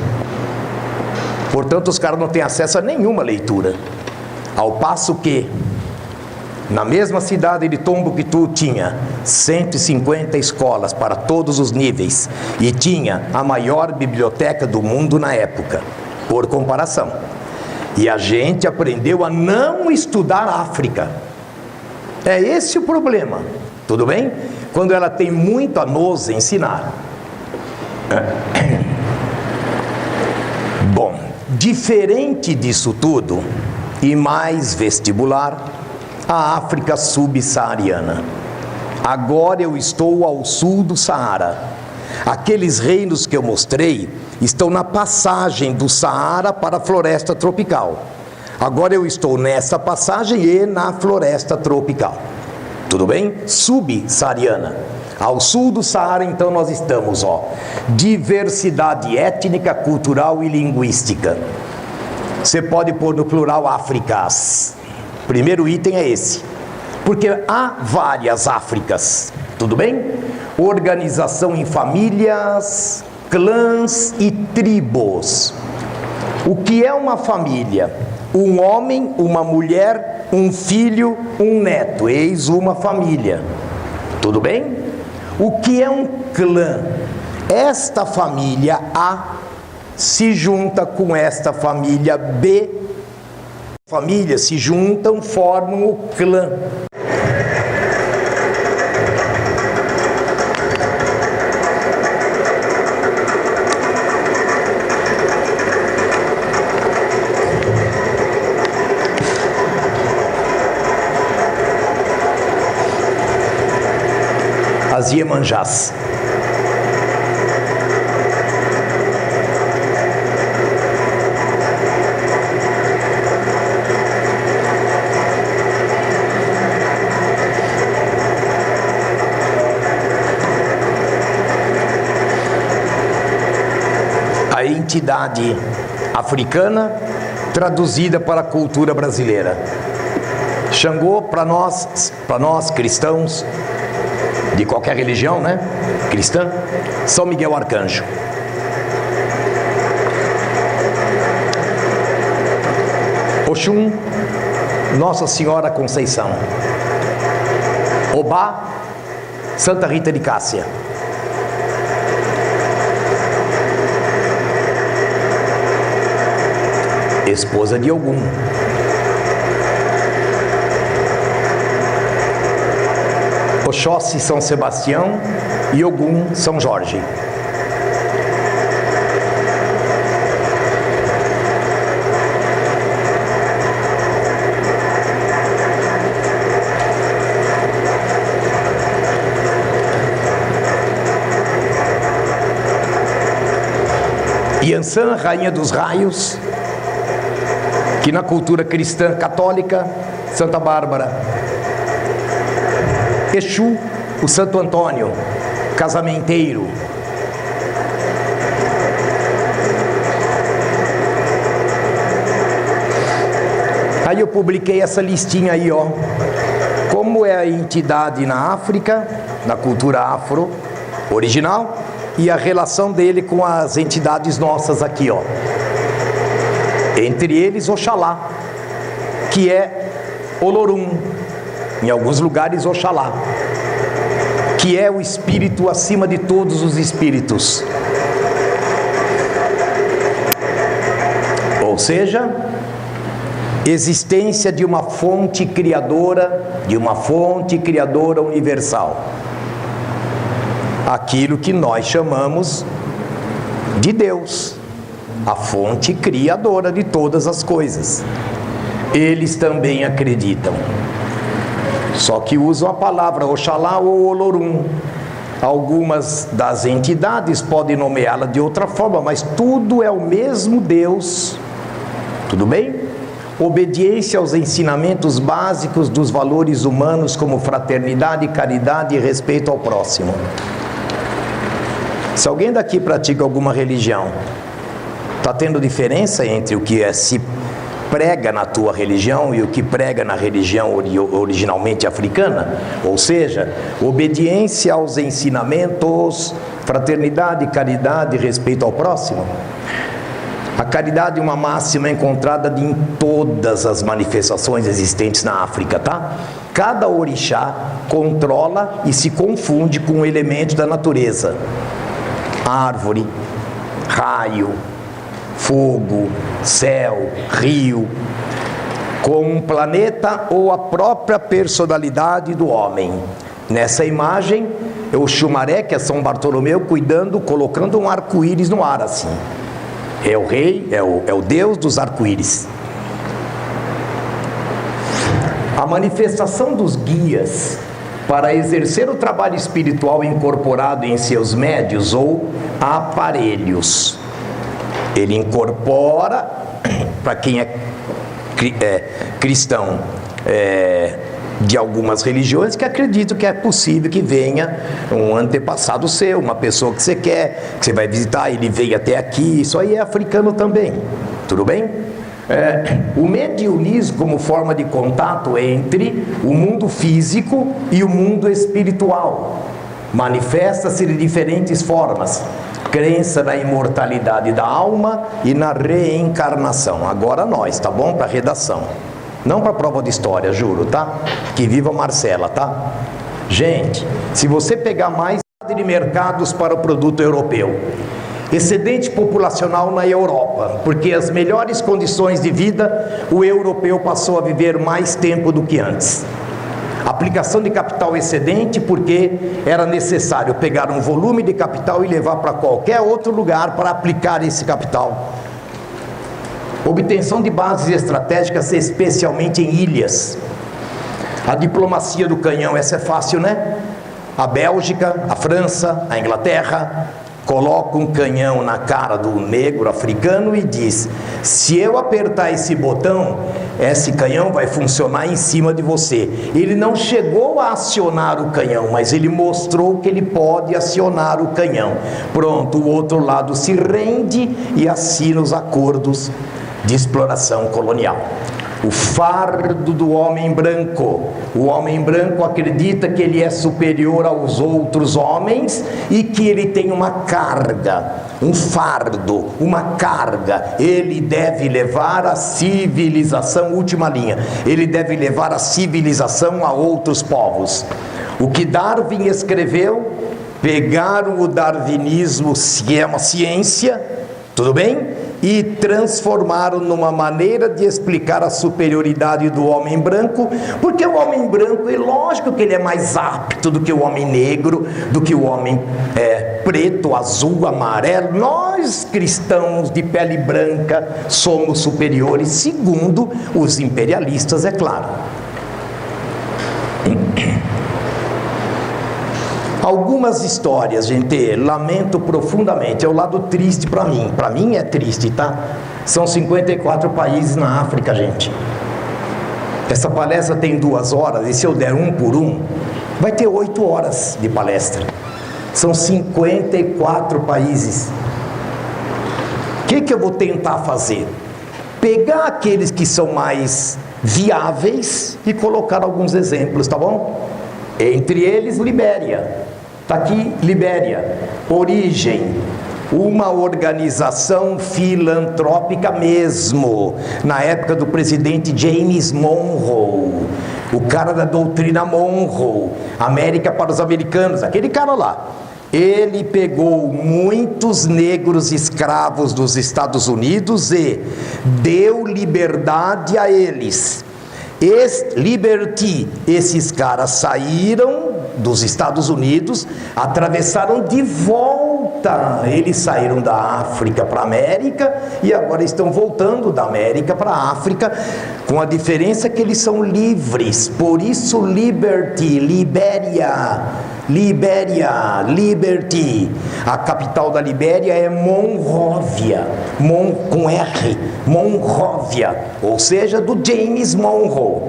Portanto, os caras não têm acesso a nenhuma leitura. Ao passo que, na mesma cidade de Tombouctou tinha 150 escolas para todos os níveis e tinha a maior biblioteca do mundo na época, por comparação. E a gente aprendeu a não estudar África. É esse o problema, tudo bem? Quando ela tem muito a nos ensinar. Bom, diferente disso tudo, e mais vestibular, a África subsaariana. Agora eu estou ao sul do Saara. Aqueles reinos que eu mostrei estão na passagem do Saara para a floresta tropical. Agora eu estou nessa passagem e na floresta tropical. Tudo bem? Subsaariana. Ao sul do Saara, então, nós estamos, diversidade étnica, cultural e linguística. Você pode pôr no plural Áfricas. Primeiro item é esse, porque há várias Áfricas, tudo bem? Organização em famílias, clãs e tribos. O que é uma família? Um homem, uma mulher, um filho, um neto, eis uma família, tudo bem? O que é um clã? Esta família A se junta com esta família B. Famílias se juntam, formam o clã. As Iemanjás. A entidade africana traduzida para a cultura brasileira. Xangô, para nós cristãos, de qualquer religião, né? Cristã, São Miguel Arcanjo. Oxum, Nossa Senhora Conceição. Obá, Santa Rita de Cássia. Esposa de Ogum. Oxóssi, São Sebastião, e Ogum, São Jorge. Iansã, Rainha dos Raios, que na cultura cristã católica, Santa Bárbara. Exu, o Santo Antônio, casamenteiro. Aí eu publiquei essa listinha aí, como é a entidade na África, na cultura afro original, e a relação dele com as entidades nossas aqui, Entre eles, Oxalá, que é Olorum. Em alguns lugares, Oxalá. que é o espírito acima de todos os espíritos. Ou seja, existência de uma fonte criadora universal. Aquilo que nós chamamos de Deus, a fonte criadora de todas as coisas. Eles também acreditam, só que usam a palavra Oxalá ou Olorum. Algumas das entidades podem nomeá-la de outra forma, mas tudo é o mesmo Deus. Tudo bem? Obediência aos ensinamentos básicos dos valores humanos, como fraternidade, caridade e respeito ao próximo. Se alguém daqui pratica alguma religião, está tendo diferença entre o que se prega na tua religião e o que prega na religião originalmente africana? Ou seja, obediência aos ensinamentos, fraternidade, caridade e respeito ao próximo. A caridade é uma máxima encontrada em todas as manifestações existentes na África, tá? Cada orixá controla e se confunde com um elemento da natureza. Árvore, raio, fogo, céu, rio, com um planeta ou a própria personalidade do homem. Nessa imagem, é o Xumaré, que é São Bartolomeu, colocando um arco-íris no ar assim. É o rei, é o Deus dos arco-íris. A manifestação dos guias para exercer o trabalho espiritual incorporado em seus médios ou aparelhos. Ele incorpora, para quem é cristão de algumas religiões, que acreditam que é possível que venha um antepassado seu, uma pessoa que você quer, que você vai visitar, ele veio até aqui. Isso aí é africano também, tudo bem? O mediunismo como forma de contato entre o mundo físico e o mundo espiritual manifesta-se de diferentes formas. Crença na imortalidade da alma e na reencarnação. Agora nós, tá bom? Para redação, não para prova de história, juro, tá? Que viva Marcela, tá? Gente, se você pegar mais de mercados para o produto europeu, excedente populacional na Europa, porque as melhores condições de vida, o europeu passou a viver mais tempo do que antes. Aplicação de capital excedente, porque era necessário pegar um volume de capital e levar para qualquer outro lugar para aplicar esse capital. Obtenção de bases estratégicas, especialmente em ilhas. A diplomacia do canhão, essa é fácil, né? A Bélgica, a França, a Inglaterra coloca um canhão na cara do negro africano e diz: se eu apertar esse botão, esse canhão vai funcionar em cima de você. Ele não chegou a acionar o canhão, mas ele mostrou que ele pode acionar o canhão. Pronto, o outro lado se rende e assina os acordos de exploração colonial. O fardo do homem branco. O homem branco acredita que ele é superior aos outros homens e que ele tem uma carga, um fardo, uma carga. Ele deve levar a civilização, última linha, ele deve levar a civilização a outros povos. O que Darwin escreveu, pegaram o darwinismo, que é uma ciência, tudo bem? E transformaram numa maneira de explicar a superioridade do homem branco, porque o homem branco, é lógico que ele é mais apto do que o homem negro, do que o homem preto, azul, amarelo. Nós cristãos de pele branca somos superiores, segundo os imperialistas, é claro. Algumas histórias, gente, lamento profundamente, é o lado triste para mim é triste, tá? São 54 países na África, gente. Essa palestra tem 2 horas, e se eu der um por um, vai ter 8 horas de palestra. São 54 países. O que eu vou tentar fazer? Pegar aqueles que são mais viáveis e colocar alguns exemplos, tá bom? Entre eles, Libéria. Está aqui, Libéria, origem, uma organização filantrópica mesmo, na época do presidente James Monroe, o cara da doutrina Monroe, América para os americanos, aquele cara lá. Ele pegou muitos negros escravos dos Estados Unidos e deu liberdade a eles. Liberty, esses caras saíram dos Estados Unidos, atravessaram de volta, eles saíram da África para a América e agora estão voltando da América para a África, com a diferença que eles são livres. Por isso Liberty, Liberty. A capital da Libéria é Monróvia, com R, Monróvia, ou seja, do James Monroe.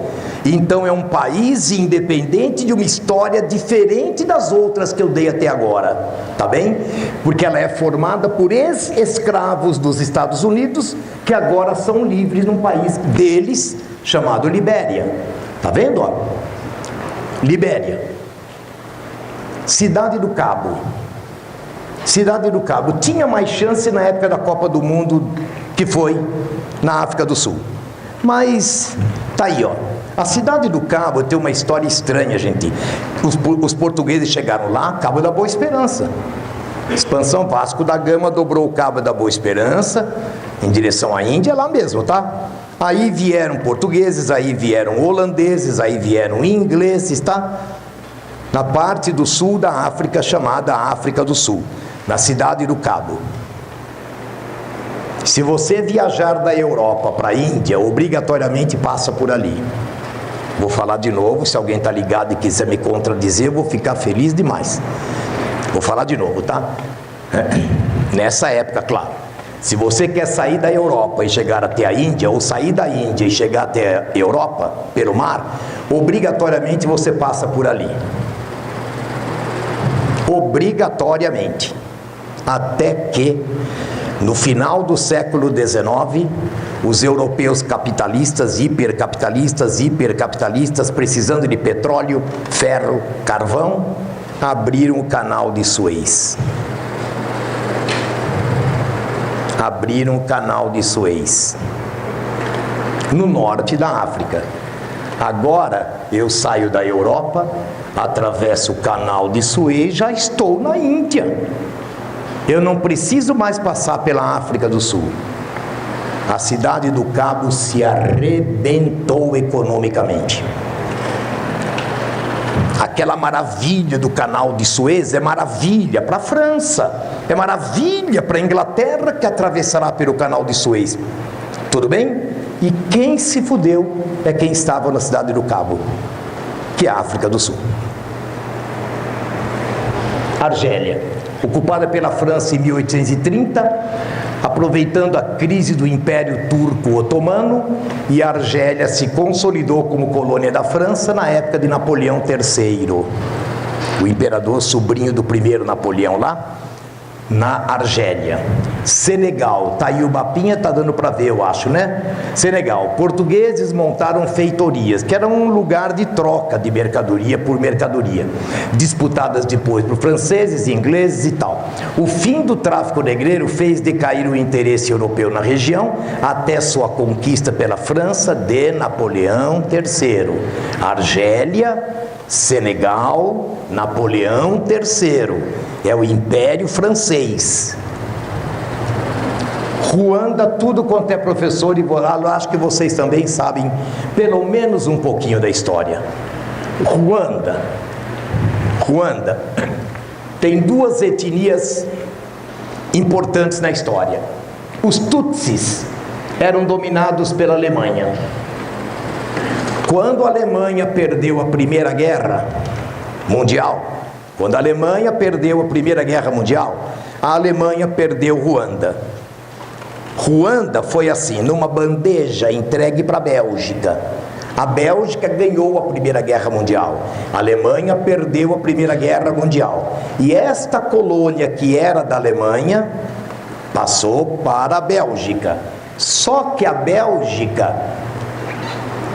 Então é um país independente, de uma história diferente das outras que eu dei até agora, tá bem? Porque ela é formada por ex-escravos dos Estados Unidos que agora são livres num país deles chamado Libéria. Tá vendo, ó? Libéria. Cidade do Cabo. Cidade do Cabo tinha mais chance na época da Copa do Mundo, que foi na África do Sul. Mas tá aí, ó. A Cidade do Cabo tem uma história estranha, gente. Os portugueses chegaram lá, Cabo da Boa Esperança. Expansão, Vasco da Gama dobrou o Cabo da Boa Esperança em direção à Índia, lá mesmo, tá? Aí vieram portugueses, aí vieram holandeses, aí vieram ingleses, tá? Na parte do sul da África, chamada África do Sul, na Cidade do Cabo. Se você viajar da Europa para a Índia, obrigatoriamente passa por ali. Vou falar de novo, se alguém está ligado e quiser me contradizer, eu vou ficar feliz demais. Vou falar de novo, tá? Nessa época, claro. Se você quer sair da Europa e chegar até a Índia, ou sair da Índia e chegar até a Europa pelo mar, obrigatoriamente você passa por ali. Obrigatoriamente. Até que, no final do século XIX, os europeus capitalistas, hipercapitalistas, precisando de petróleo, ferro, carvão, abriram o canal de Suez. Abriram o canal de Suez, no norte da África. Agora eu saio da Europa, atravesso o canal de Suez, já estou na Índia. Eu não preciso mais passar pela África do Sul. A Cidade do Cabo se arrebentou economicamente. Aquela maravilha do canal de Suez é maravilha para a França, é maravilha para a Inglaterra, que atravessará pelo canal de Suez. Tudo bem? E quem se fudeu é quem estava na Cidade do Cabo, que é a África do Sul. Argélia, ocupada pela França em 1830, aproveitando a crise do Império Turco Otomano, e a Argélia se consolidou como colônia da França na época de Napoleão III, o imperador sobrinho do primeiro Napoleão lá, na Argélia. Senegal, tá aí o mapinha, tá dando para ver, eu acho, né? Senegal, portugueses montaram feitorias, que era um lugar de troca de mercadoria por mercadoria, disputadas depois por franceses, ingleses e tal. O fim do tráfico negreiro fez decair o interesse europeu na região, até sua conquista pela França de Napoleão III. Argélia, Senegal, Napoleão III, é o Império Francês. Ruanda, tudo quanto é professor, e eu acho que vocês também sabem pelo menos um pouquinho da história. Ruanda tem duas etnias importantes na história. Os Tutsis eram dominados pela Alemanha. Quando a Alemanha perdeu a Primeira Guerra Mundial, a Alemanha perdeu Ruanda. Ruanda foi assim, numa bandeja entregue para a Bélgica. A Bélgica ganhou a Primeira Guerra Mundial. A Alemanha perdeu a Primeira Guerra Mundial. E esta colônia que era da Alemanha passou para a Bélgica. Só que a Bélgica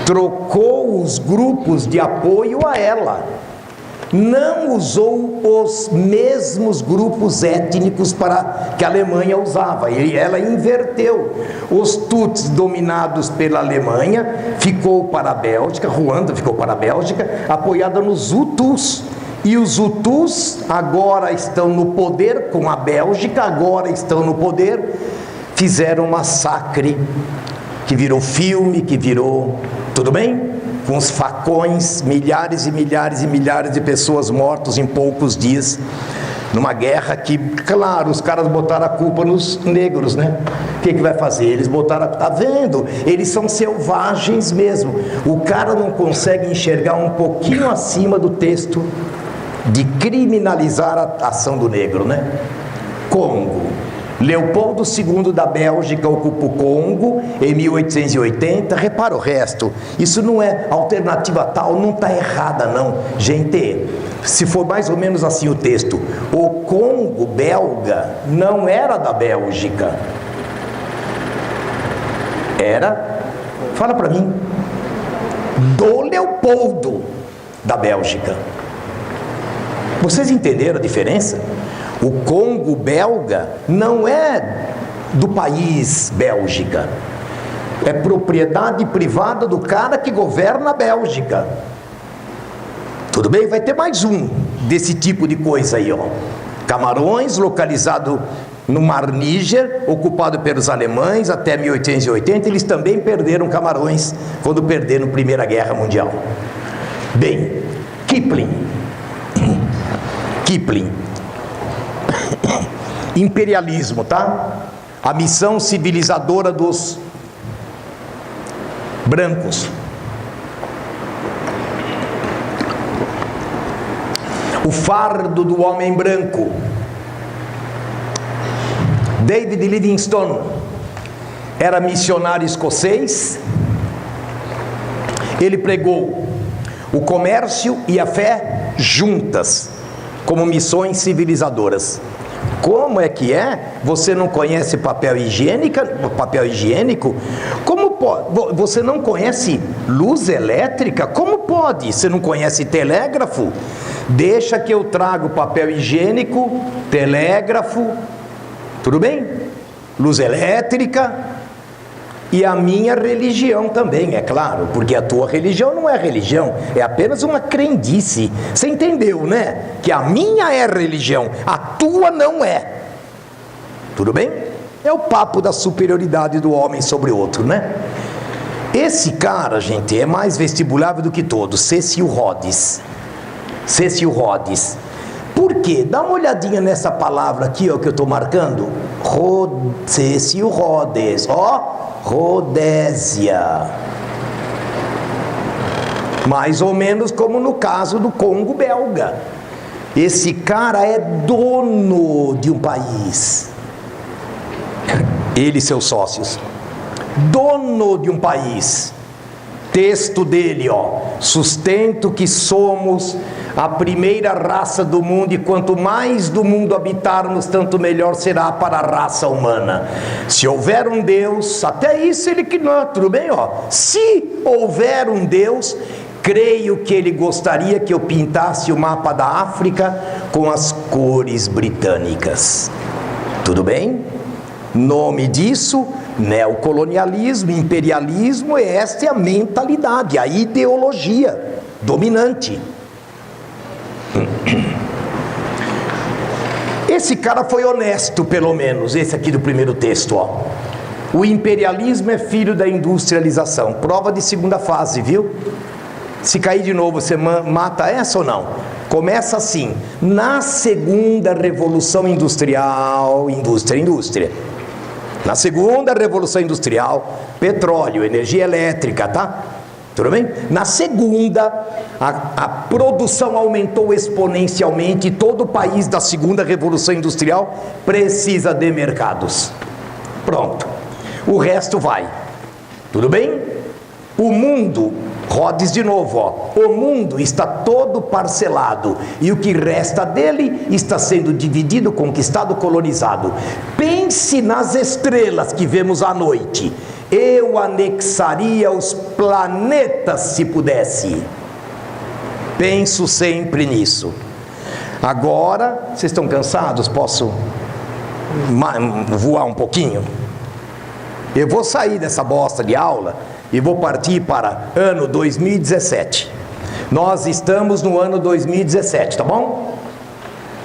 trocou os grupos de apoio a ela. não usou os mesmos grupos étnicos para que a Alemanha usava, e ela inverteu. Os Tuts, dominados pela Alemanha, ficou para a Bélgica, Ruanda ficou para a Bélgica, apoiada nos Hutus. E os Hutus agora estão no poder com a Bélgica, agora estão no poder, fizeram um massacre, que virou filme, que virou, tudo bem? Com os facões, milhares e milhares e milhares de pessoas mortas em poucos dias, numa guerra que, claro, os caras botaram a culpa nos negros, né? O que vai fazer? Eles botaram, tá vendo? Eles são selvagens mesmo. O cara não consegue enxergar um pouquinho acima do texto de criminalizar a ação do negro, né? Congo. Leopoldo II da Bélgica ocupa o Congo em 1880. Repara o resto, isso não é alternativa tal, não está errada não. Gente, se for mais ou menos assim o texto, o Congo belga não era da Bélgica, era, fala para mim, do Leopoldo da Bélgica. Vocês entenderam a diferença? O Congo belga não é do país Bélgica, é propriedade privada do cara que governa a Bélgica. Tudo bem? Vai ter mais um desse tipo de coisa aí, ó. Camarões, localizado no Mar Níger, ocupado pelos alemães até 1880, eles também perderam Camarões quando perderam a Primeira Guerra Mundial. Bem, Kipling, imperialismo, tá? A missão civilizadora dos brancos. O fardo do homem branco. David Livingstone era missionário escocês. Ele pregou o comércio e a fé juntas, como missões civilizadoras. Como é que é? Você não conhece papel higiênico? Como pode? Você não conhece luz elétrica? Como pode? Você não conhece telégrafo? Deixa que eu trago papel higiênico, telégrafo, tudo bem? Luz elétrica e a minha religião também, é claro, porque a tua religião não é religião, é apenas uma crendice. Você entendeu, né? Que a minha é religião, a tua não é. Tudo bem? É o papo da superioridade do homem sobre o outro, né? Esse cara, gente, é mais vestibulável do que todos. Cecil Rhodes. Por quê? Dá uma olhadinha nessa palavra aqui, ó, que eu estou marcando. Cecil Rhodes, ó. Rodésia, mais ou menos como no caso do Congo belga. Esse cara é dono de um país, ele e seus sócios, dono de um país. Texto dele, ó: sustento que somos a primeira raça do mundo, e quanto mais do mundo habitarmos, tanto melhor será para a raça humana. Se houver um Deus, até isso ele que não, tudo bem, ó. Se houver um Deus, creio que ele gostaria que eu pintasse o mapa da África com as cores britânicas. Tudo bem? Nome disso, neocolonialismo, imperialismo, e esta é a mentalidade, a ideologia dominante. Esse cara foi honesto, pelo menos, esse aqui do primeiro texto, ó. O imperialismo é filho da industrialização, prova de segunda fase, viu? Se cair de novo, você mata essa ou não? Começa assim: na segunda revolução industrial, indústria. Na segunda revolução industrial, petróleo, energia elétrica, tá? Tudo bem? Na segunda, a produção aumentou exponencialmente, e todo o país da segunda revolução industrial precisa de mercados. Pronto. O resto vai. Tudo bem? O mundo, Rhodes de novo, ó. O mundo está todo parcelado, e o que resta dele está sendo dividido, conquistado, colonizado. Pense nas estrelas que vemos à noite. Eu anexaria os planetas se pudesse. Penso sempre nisso. Agora, vocês estão cansados? Posso voar um pouquinho? Eu vou sair dessa bosta de aula e vou partir para ano 2017. Nós estamos no ano 2017, tá bom?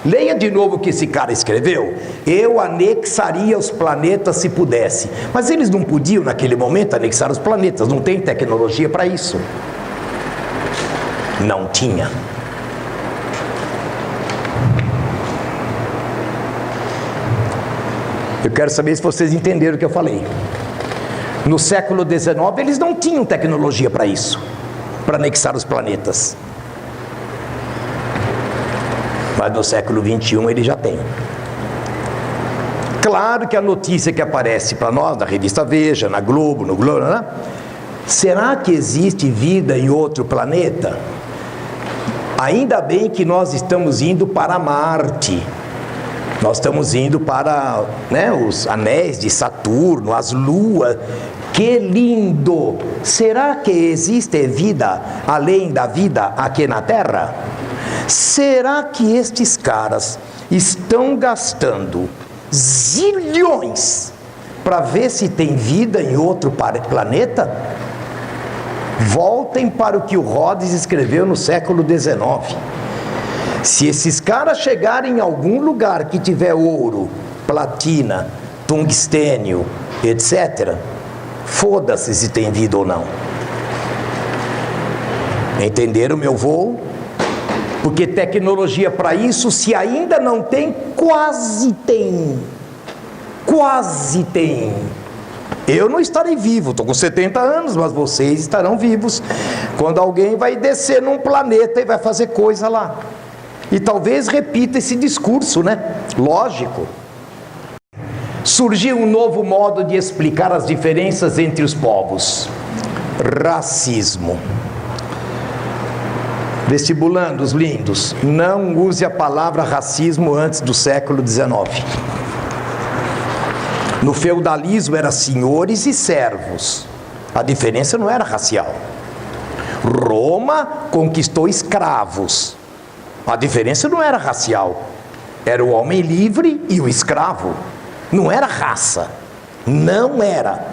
Leia de novo o que esse cara escreveu. Eu anexaria os planetas se pudesse. Mas eles não podiam naquele momento anexar os planetas. Não tem tecnologia para isso. Não tinha. Eu quero saber se vocês entenderam o que eu falei. No século XIX eles não tinham tecnologia para isso, para anexar os planetas. Mas no século XXI ele já tem. Claro que a notícia que aparece para nós na revista Veja, na Globo, no Globo, né? Será que existe vida em outro planeta? Ainda bem que nós estamos indo para Marte. Nós estamos indo para, né, os anéis de Saturno, as luas. Que lindo! Será que existe vida além da vida aqui na Terra? Será que estes caras estão gastando zilhões para ver se tem vida em outro planeta? Voltem para o que o Rhodes escreveu no século XIX. Se esses caras chegarem em algum lugar que tiver ouro, platina, tungstênio, etc., foda-se se tem vida ou não. Entenderam o meu voo? Porque tecnologia para isso, se ainda não tem, quase tem. Quase tem. Eu não estarei vivo, estou com 70 anos, mas vocês estarão vivos quando alguém vai descer num planeta e vai fazer coisa lá. E talvez repita esse discurso, né? Lógico. Surgiu um novo modo de explicar as diferenças entre os povos: racismo. Vestibulandos lindos, não use a palavra racismo antes do século XIX. No feudalismo era senhores e servos. A diferença não era racial. Roma conquistou escravos. A diferença não era racial. Era o homem livre e o escravo. Não era raça. Não era.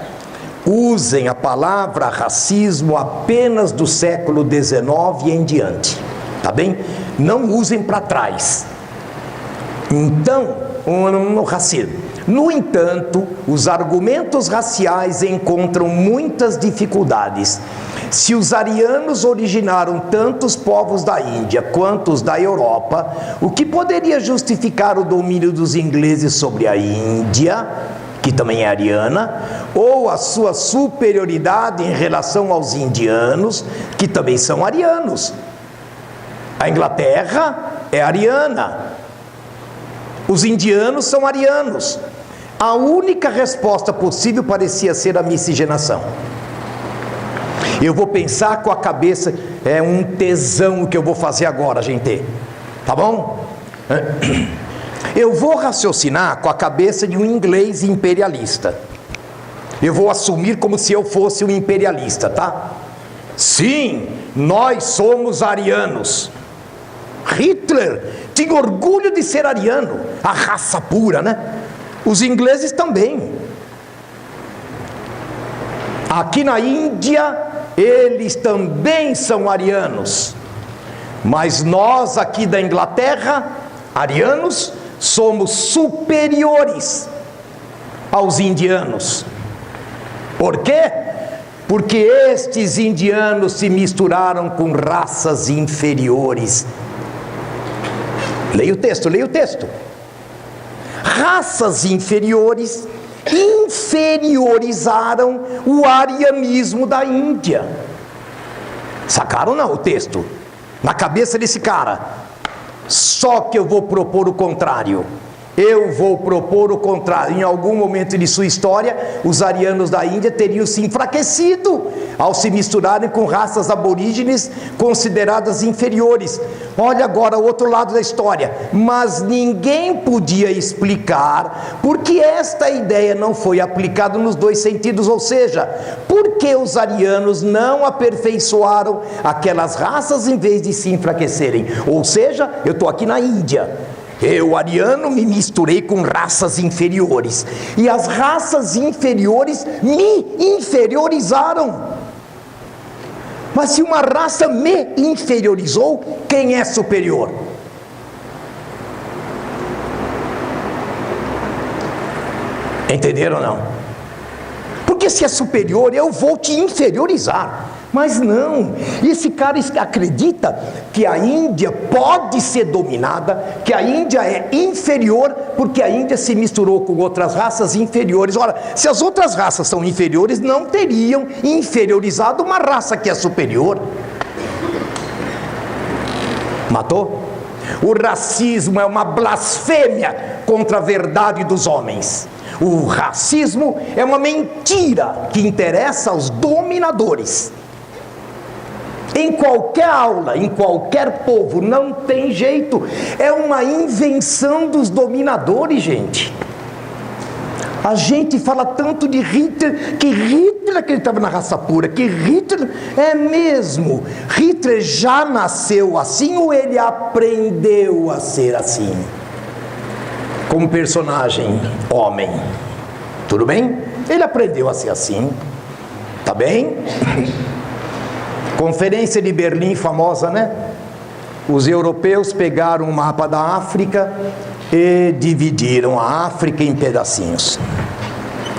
Usem a palavra racismo apenas do século XIX em diante. Tá bem? Não usem para trás. Então, no racismo. No entanto, os argumentos raciais encontram muitas dificuldades. Se os arianos originaram tanto os povos da Índia quanto os da Europa, o que poderia justificar o domínio dos ingleses sobre a Índia, que também é ariana, ou a sua superioridade em relação aos indianos, que também são arianos? A Inglaterra é ariana, os indianos são arianos. A única resposta possível parecia ser a miscigenação. Eu vou pensar com a cabeça, é um tesão que eu vou fazer agora, gente, tá bom? Eu vou raciocinar com a cabeça de um inglês imperialista. Eu vou assumir como se eu fosse um imperialista, tá? Sim, nós somos arianos. Hitler tinha orgulho de ser ariano, a raça pura, né? Os ingleses também. Aqui na Índia, eles também são arianos. Mas nós aqui da Inglaterra, arianos, somos superiores aos indianos. Por quê? Porque estes indianos se misturaram com raças inferiores. Leia o texto, leia o texto. Raças inferiores inferiorizaram o arianismo da Índia. Sacaram não o texto? Na cabeça desse cara. Só que eu vou propor o contrário. Eu vou propor o contrário. Em algum momento de sua história, os arianos da Índia teriam se enfraquecido ao se misturarem com raças aborígenes consideradas inferiores. Olha agora o outro lado da história. Mas ninguém podia explicar por que esta ideia não foi aplicada nos dois sentidos, ou seja, por que os arianos não aperfeiçoaram aquelas raças em vez de se enfraquecerem. Ou seja, eu estou aqui na Índia. Eu, ariano, me misturei com raças inferiores. E as raças inferiores me inferiorizaram. Mas se uma raça me inferiorizou, quem é superior? Entenderam ou não? Porque se é superior, eu vou te inferiorizar. Mas não, esse cara acredita que a Índia pode ser dominada, que a Índia é inferior, porque a Índia se misturou com outras raças inferiores. Ora, se as outras raças são inferiores, não teriam inferiorizado uma raça que é superior. Matou? O racismo é uma blasfêmia contra a verdade dos homens. O racismo é uma mentira que interessa aos dominadores. Em qualquer aula, em qualquer povo, não tem jeito. É uma invenção dos dominadores, gente. A gente fala tanto de Hitler, que Hitler acreditava na raça pura, que Hitler é mesmo. Hitler já nasceu assim ou ele aprendeu a ser assim? Como personagem, homem. Tudo bem? Ele aprendeu a ser assim. Tá bem? Conferência de Berlim, famosa, né? Os europeus pegaram o mapa da África e dividiram a África em pedacinhos.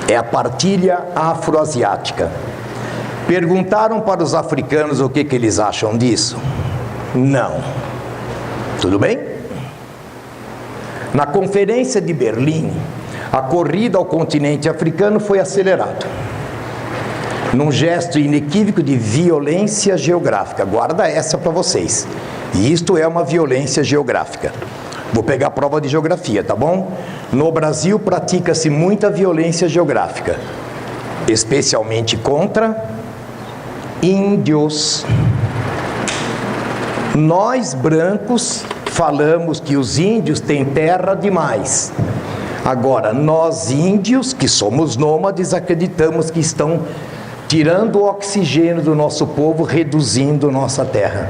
É a partilha afroasiática. Perguntaram para os africanos o que eles acham disso? Não. Tudo bem? Na Conferência de Berlim, a corrida ao continente africano foi acelerada, num gesto inequívoco de violência geográfica. Guarda essa para vocês. E isto é uma violência geográfica. Vou pegar a prova de geografia, tá bom? No Brasil pratica-se muita violência geográfica, especialmente contra índios. Nós brancos falamos que os índios têm terra demais. Agora, nós índios, que somos nômades, acreditamos que estão tirando o oxigênio do nosso povo, reduzindo nossa terra.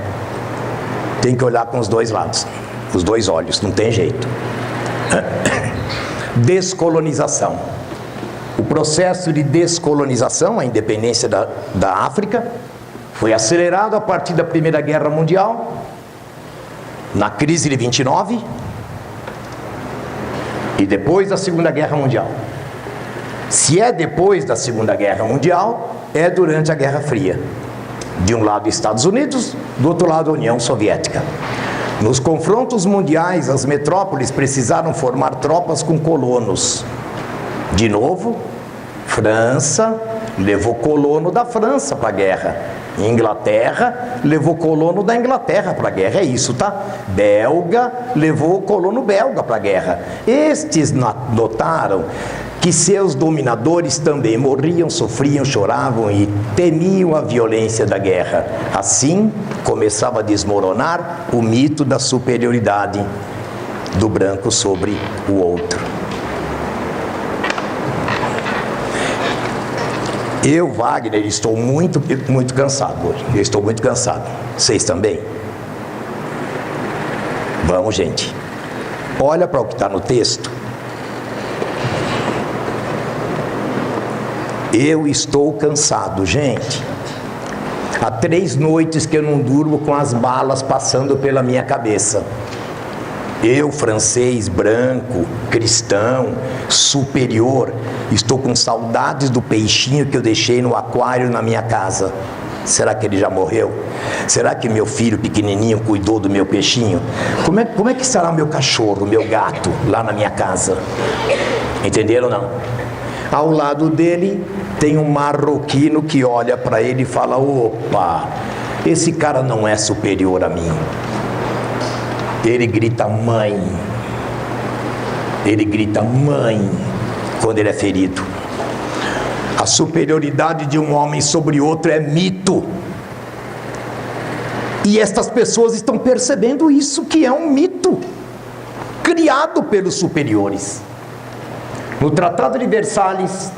Tem que olhar com os dois lados, os dois olhos, não tem jeito. Descolonização. O processo de descolonização, a independência da África, foi acelerado a partir da Primeira Guerra Mundial, na crise de 29, e depois da Segunda Guerra Mundial. Se é depois da Segunda Guerra Mundial, é durante a Guerra Fria. De um lado Estados Unidos, do outro lado a União Soviética. Nos confrontos mundiais, as metrópoles precisaram formar tropas com colonos. De novo, França levou colono da França para a guerra. Inglaterra levou colono da Inglaterra para a guerra, é isso, tá? Belga levou colono belga para a guerra. Estes notaram que seus dominadores também morriam, sofriam, choravam e temiam a violência da guerra. Assim, começava a desmoronar o mito da superioridade do branco sobre o outro. Eu, Wagner, estou muito cansado hoje. Eu estou muito cansado. Vocês também? Vamos, gente. Olha para o que está no texto. Eu estou cansado, gente. Há 3 noites que eu não durmo com as balas passando pela minha cabeça. Eu, francês, branco, cristão, superior, estou com saudades do peixinho que eu deixei no aquário na minha casa. Será que ele já morreu? Será que meu filho pequenininho cuidou do meu peixinho? Como é que será o meu cachorro, o meu gato lá na minha casa? Entenderam ou não? Ao lado dele tem um marroquino que olha para ele e fala: opa, esse cara não é superior a mim. Ele grita mãe. Ele grita mãe quando ele é ferido. A superioridade de um homem sobre outro é mito. E estas pessoas estão percebendo isso, que é um mito criado pelos superiores. No Tratado de Versalhes,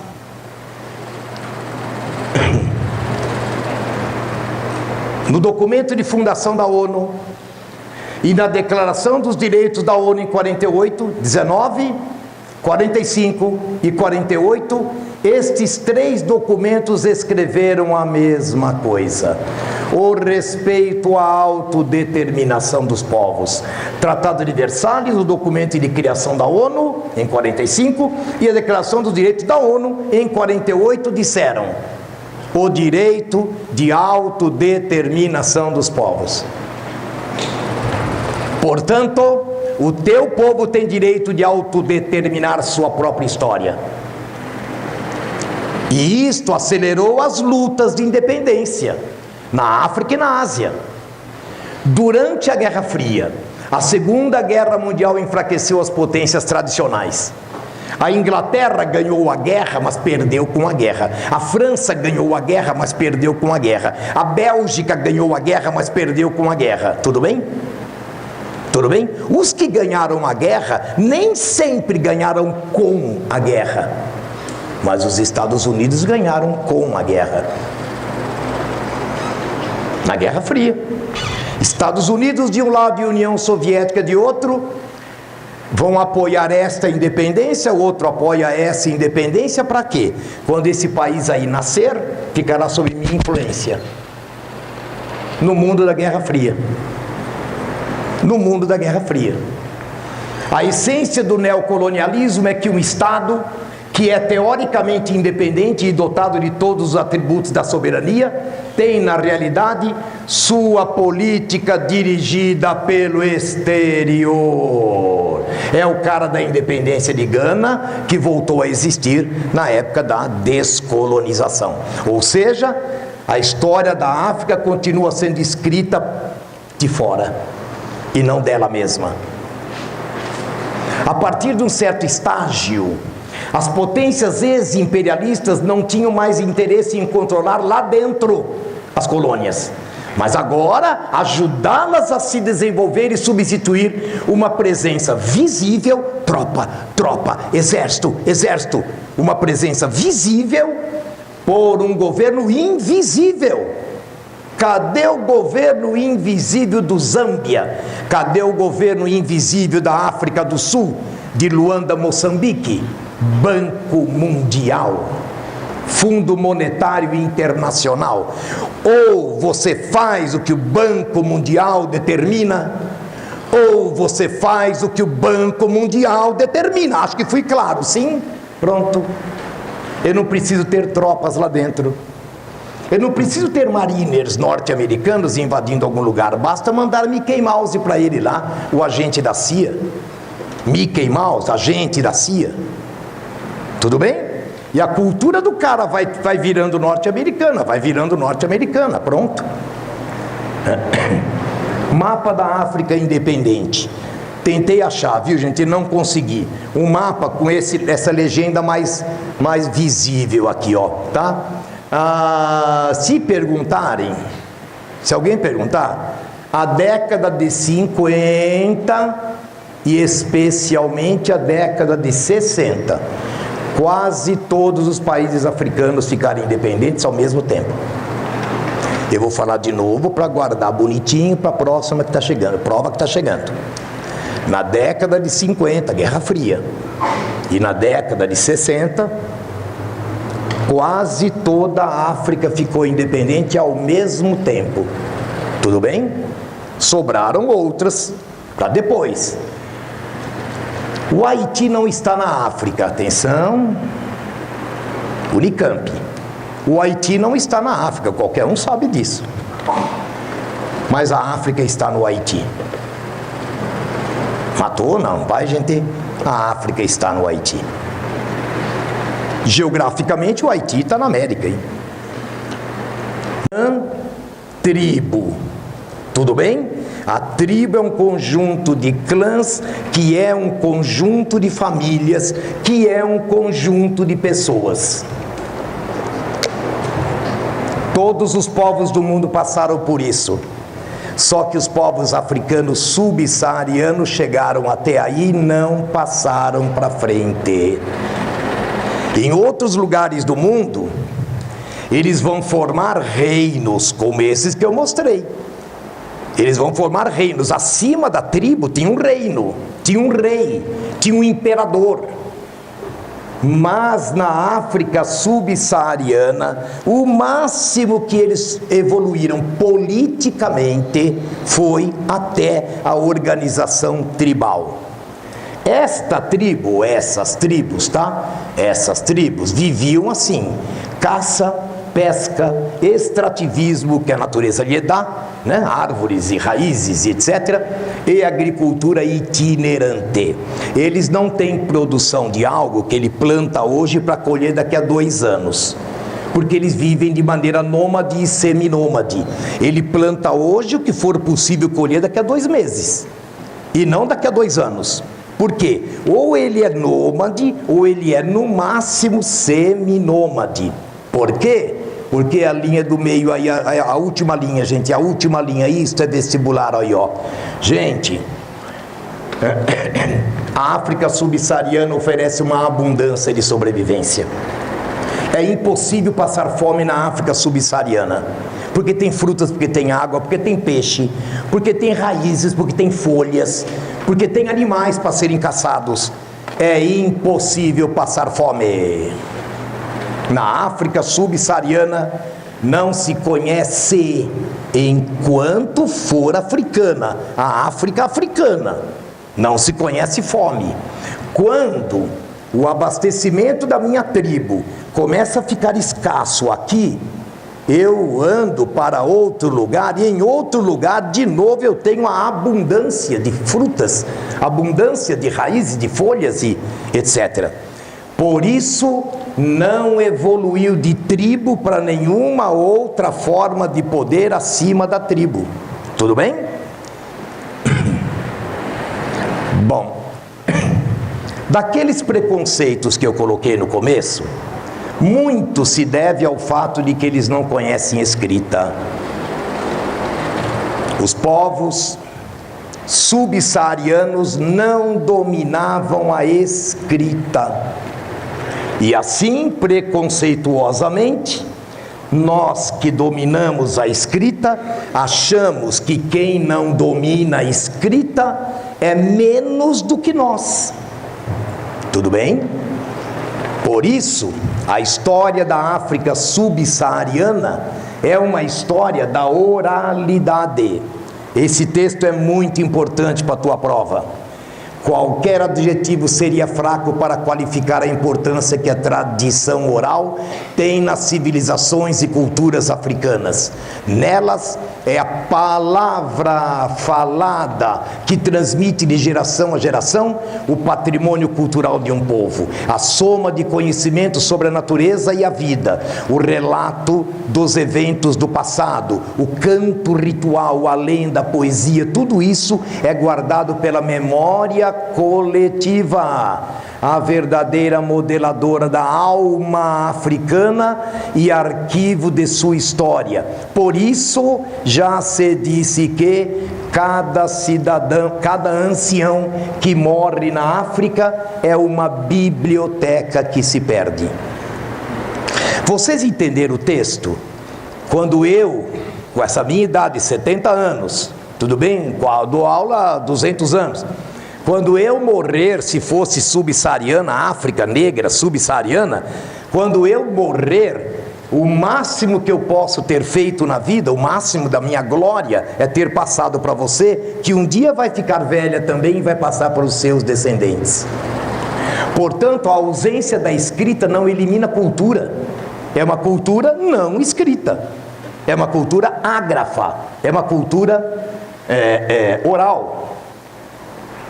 no documento de fundação da ONU e na Declaração dos Direitos da ONU em 48, 19, 45 e 48, estes três documentos escreveram a mesma coisa: o respeito à autodeterminação dos povos. Tratado de Versalhes, o documento de criação da ONU em 45 e a Declaração dos Direitos da ONU em 48 disseram o direito de autodeterminação dos povos. Portanto, o teu povo tem direito de autodeterminar sua própria história. E isto acelerou as lutas de independência na África e na Ásia. Durante a Guerra Fria, a Segunda Guerra Mundial enfraqueceu as potências tradicionais. A Inglaterra ganhou a guerra, mas perdeu com a guerra. A França ganhou a guerra, mas perdeu com a guerra. A Bélgica ganhou a guerra, mas perdeu com a guerra. Tudo bem? Tudo bem? Os que ganharam a guerra nem sempre ganharam com a guerra, mas os Estados Unidos ganharam com a guerra. Na Guerra Fria, Estados Unidos de um lado e União Soviética de outro vão apoiar esta independência, o outro apoia essa independência. Para quê? Quando esse país aí nascer, ficará sob minha influência. No mundo da Guerra Fria. No mundo da Guerra Fria. A essência do neocolonialismo é que um Estado que é teoricamente independente e dotado de todos os atributos da soberania, tem na realidade sua política dirigida pelo exterior. É o cara da independência de Gana, que voltou a existir na época da descolonização. Ou seja, a história da África continua sendo escrita de fora e não dela mesma. A partir de um certo estágio, as potências ex-imperialistas não tinham mais interesse em controlar lá dentro as colônias, mas agora ajudá-las a se desenvolver e substituir uma presença visível, tropa, exército, uma presença visível por um governo invisível. Cadê o governo invisível do Zâmbia? Cadê o governo invisível da África do Sul, de Luanda, Moçambique? Banco Mundial, Fundo Monetário Internacional. Ou você faz o que o Banco Mundial determina, ou você faz o que o Banco Mundial determina. Acho que fui claro, sim? Pronto. Eu não preciso ter tropas lá dentro. Eu não preciso ter mariners norte-americanos invadindo algum lugar. Basta mandar Mickey Mouse para ele lá, o agente da CIA. Mickey Mouse, agente da CIA. Tudo bem? E a cultura do cara vai virando norte-americana, pronto. Mapa da África independente. Tentei achar, viu gente, não consegui. Um mapa com essa legenda mais visível aqui, ó, tá? Se perguntarem, se alguém perguntar, a década de 50 e especialmente a década de 60, quase todos os países africanos ficaram independentes ao mesmo tempo. Eu vou falar de novo para guardar bonitinho para a próxima que está chegando, prova que está chegando. Na década de 50, Guerra Fria, e na década de 60, quase toda a África ficou independente ao mesmo tempo. Tudo bem? Sobraram outras para depois. O Haiti não está na África, atenção, Unicamp. O Haiti não está na África, qualquer um sabe disso. Mas a África está no Haiti. Matou? Não, vai gente, a África está no Haiti. Geograficamente o Haiti está na América, hein? Tribo, tudo bem? A tribo é um conjunto de clãs, que é um conjunto de famílias, que é um conjunto de pessoas. Todos os povos do mundo passaram por isso. Só que os povos africanos subsaarianos chegaram até aí e não passaram para frente. Em outros lugares do mundo, eles vão formar reinos como esses que eu mostrei. Eles vão formar reinos. Acima da tribo tinha um reino, tinha um rei, tinha um imperador. Mas na África subsaariana, o máximo que eles evoluíram politicamente foi até a organização tribal. Esta tribo, essas tribos, tá? Essas tribos viviam assim: caça, pesca, extrativismo que a natureza lhe dá, né? Árvores e raízes, etc. E agricultura itinerante. Eles não têm produção de algo que ele planta hoje para colher daqui a 2 anos. Porque eles vivem de maneira nômade e seminômade. Ele planta hoje o que for possível colher daqui a 2 meses. E não daqui a 2 anos. Por quê? Ou ele é nômade, ou ele é no máximo seminômade. Por quê? Porque a linha do meio, aí, a última linha, gente, a última linha, isto é vestibular aí, ó. Gente, a África subsaariana oferece uma abundância de sobrevivência. É impossível passar fome na África subsaariana. Porque tem frutas, porque tem água, porque tem peixe, porque tem raízes, porque tem folhas, porque tem animais para serem caçados. É impossível passar fome. Na África subsaariana não se conhece, enquanto for africana, a África africana, não se conhece fome. Quando o abastecimento da minha tribo começa a ficar escasso aqui, eu ando para outro lugar, e em outro lugar, de novo, eu tenho a abundância de frutas, abundância de raízes, de folhas e etc. Por isso, não evoluiu de tribo para nenhuma outra forma de poder acima da tribo. Tudo bem? Bom, daqueles preconceitos que eu coloquei no começo, muito se deve ao fato de que eles não conhecem escrita. Os povos subsaarianos não dominavam a escrita. E assim, preconceituosamente, nós que dominamos a escrita, achamos que quem não domina a escrita é menos do que nós. Tudo bem? Por isso, a história da África subsaariana é uma história da oralidade. Esse texto é muito importante para a tua prova. Qualquer adjetivo seria fraco para qualificar a importância que a tradição oral tem nas civilizações e culturas africanas. Nelas é a palavra falada que transmite de geração a geração o patrimônio cultural de um povo, a soma de conhecimentos sobre a natureza e a vida, o relato dos eventos do passado, o canto ritual, a lenda, a poesia, tudo isso é guardado pela memória coletiva, a verdadeira modeladora da alma africana e arquivo de sua história. Por isso, já se disse que cada cidadão, cada ancião que morre na África é uma biblioteca que se perde. Vocês entenderam o texto? Quando eu, com essa minha idade, 70 anos, tudo bem? Dou aula há 200 anos. Quando eu morrer, se fosse subsaariana, África negra, subsaariana, quando eu morrer, o máximo que eu posso ter feito na vida, o máximo da minha glória, é ter passado para você, que um dia vai ficar velha também e vai passar para os seus descendentes. Portanto, a ausência da escrita não elimina cultura. É uma cultura não escrita. É uma cultura ágrafa. É uma cultura oral.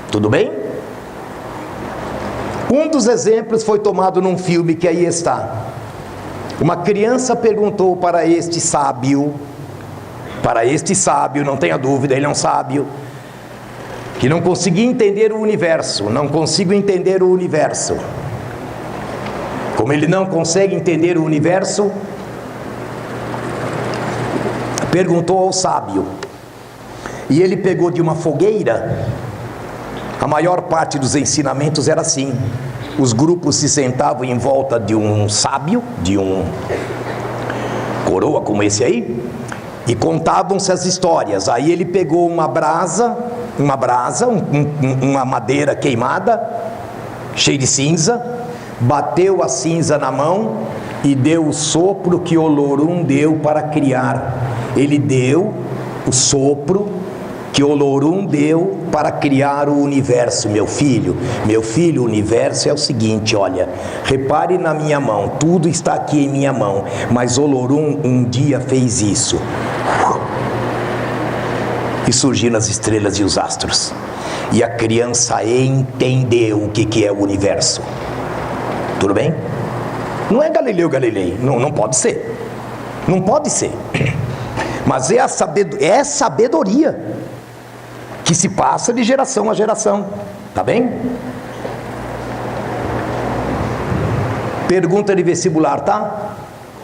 Tudo bem? Um dos exemplos foi tomado num filme que aí está. Uma criança perguntou para este sábio, não tenha dúvida, ele é um sábio, que não conseguia entender o universo, não consigo entender o universo. Como ele não consegue entender o universo, perguntou ao sábio: e ele pegou de uma fogueira. A maior parte dos ensinamentos era assim: os grupos se sentavam em volta de um sábio, de um coroa como esse aí, e contavam-se as histórias. Aí ele pegou uma madeira queimada, cheia de cinza, bateu a cinza na mão e deu o sopro que Olorum deu para criar. Ele deu o sopro que Olorum deu para criar o universo. Meu filho, o universo é o seguinte, olha, repare na minha mão, tudo está aqui em minha mão, mas Olorum um dia fez isso, e surgiram as estrelas e os astros, e a criança entendeu o que é o universo. Tudo bem? Não é Galileu Galilei, não pode ser, não pode ser, mas é a sabedoria que se passa de geração a geração, tá bem? Pergunta de vestibular, tá?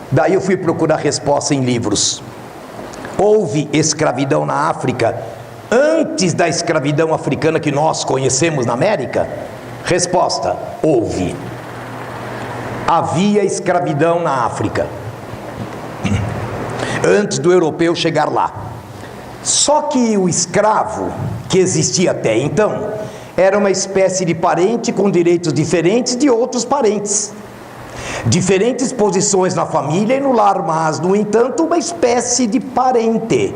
Daí eu fui procurar resposta em livros. Houve escravidão na África antes da escravidão africana que nós conhecemos na América? Resposta: houve. Havia escravidão na África antes do europeu chegar lá. Só que o escravo que existia até então era uma espécie de parente com direitos diferentes de outros parentes, diferentes posições na família e no lar, mas no entanto uma espécie de parente.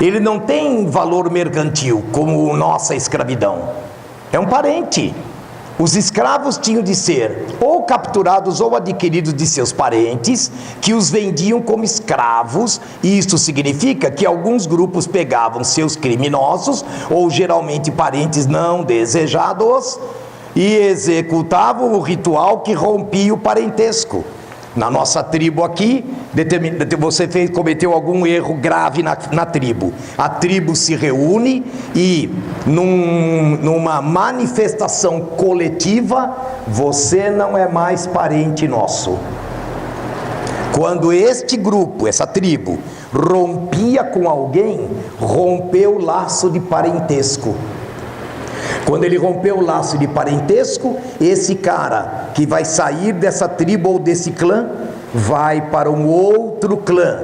Ele não tem valor mercantil como nossa escravidão, é um parente. Os escravos tinham de ser ou capturados ou adquiridos de seus parentes, que os vendiam como escravos, e isso significa que alguns grupos pegavam seus criminosos, ou geralmente parentes não desejados, e executavam o ritual que rompia o parentesco. Na nossa tribo aqui, você cometeu algum erro grave na tribo. A tribo se reúne e, numa manifestação coletiva, você não é mais parente nosso. Quando este grupo, essa tribo, rompia com alguém, rompeu o laço de parentesco. Quando ele rompeu o laço de parentesco, esse cara que vai sair dessa tribo ou desse clã, vai para um outro clã.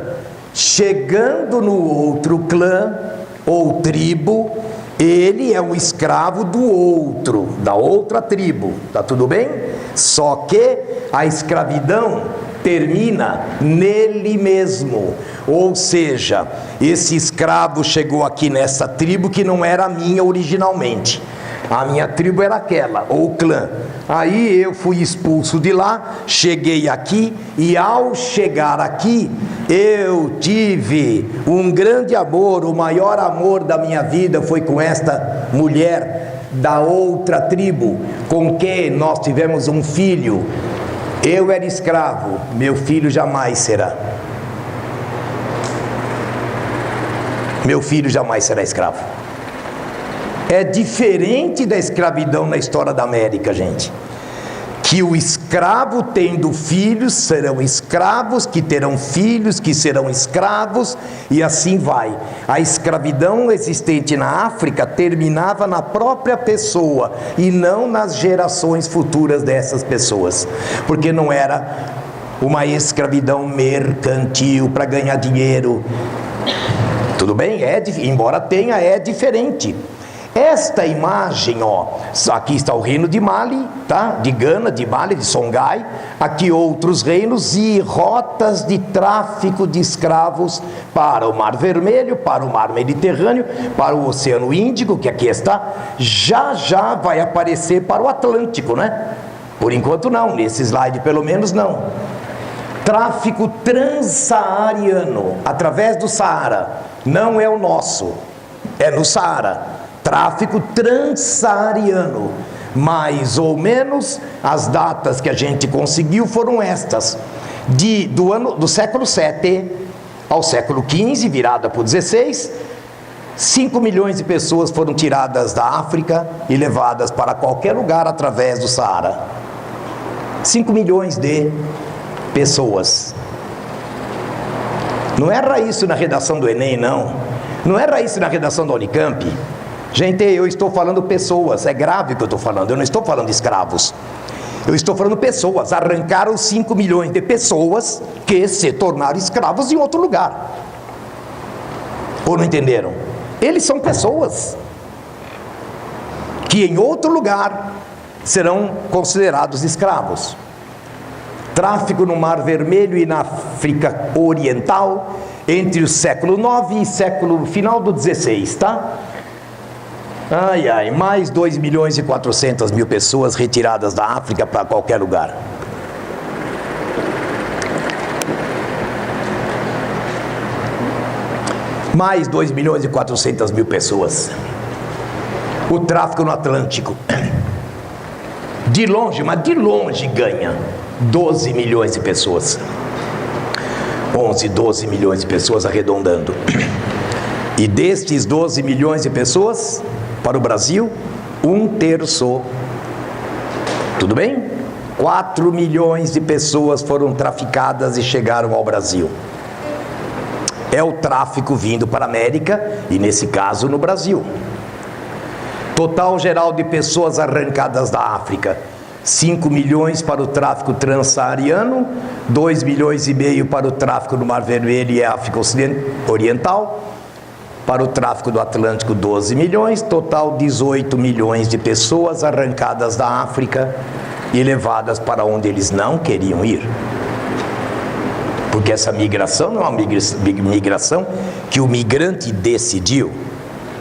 Chegando no outro clã ou tribo, ele é um escravo do outro, da outra tribo, tá tudo bem? Só que a escravidão termina nele mesmo, ou seja, esse escravo chegou aqui nessa tribo que não era minha originalmente. A minha tribo era aquela, ou clã. Aí eu fui expulso de lá, cheguei aqui, e ao chegar aqui, eu tive um grande amor. O maior amor da minha vida foi com esta mulher da outra tribo, com quem nós tivemos um filho. Eu era escravo, meu filho jamais será. Meu filho jamais será escravo. É diferente da escravidão na história da América, gente. Que o escravo tendo filhos serão escravos, que terão filhos que serão escravos, e assim vai. A escravidão existente na África terminava na própria pessoa e não nas gerações futuras dessas pessoas, porque não era uma escravidão mercantil para ganhar dinheiro. Tudo bem? Embora tenha, é diferente. Esta imagem, ó, aqui está o reino de Mali, tá? De Gana, de Mali, de Songhai, aqui outros reinos e rotas de tráfico de escravos para o Mar Vermelho, para o Mar Mediterrâneo, para o Oceano Índico, que aqui está, já vai aparecer para o Atlântico, né? Por enquanto não, nesse slide pelo menos não. Tráfico transsaariano, através do Saara, não é o nosso, é no Saara. Tráfico transsaariano, mais ou menos as datas que a gente conseguiu foram estas: do século 7 ao século 15, virada para o 16, 5 milhões de pessoas foram tiradas da África e levadas para qualquer lugar através do Saara. 5 milhões de pessoas. Não erra isso na redação do Enem, não. Não era isso na redação da Unicamp? Gente, eu estou falando pessoas, é grave o que eu estou falando, eu não estou falando de escravos. Eu estou falando pessoas, arrancaram 5 milhões de pessoas que se tornaram escravos em outro lugar. Ou não entenderam? Eles são pessoas que em outro lugar serão considerados escravos. Tráfico no Mar Vermelho e na África Oriental entre o século IX e final do XVI, tá? Mais 2.400.000 pessoas retiradas da África para qualquer lugar. Mais 2.400.000 pessoas. O tráfico no Atlântico, de longe, mas de longe ganha 12 milhões de pessoas. 11, 12 milhões de pessoas arredondando. E destes 12 milhões de pessoas, para o Brasil, 1/3. Tudo bem? 4 milhões de pessoas foram traficadas e chegaram ao Brasil. É o tráfico vindo para a América e, nesse caso, no Brasil. Total geral de pessoas arrancadas da África: 5 milhões para o tráfico transsaariano, 2 milhões e meio para o tráfico do Mar Vermelho e África Oriental, para o tráfico do Atlântico 12 milhões, total 18 milhões de pessoas arrancadas da África e levadas para onde eles não queriam ir. Porque essa migração não é uma migração que o migrante decidiu,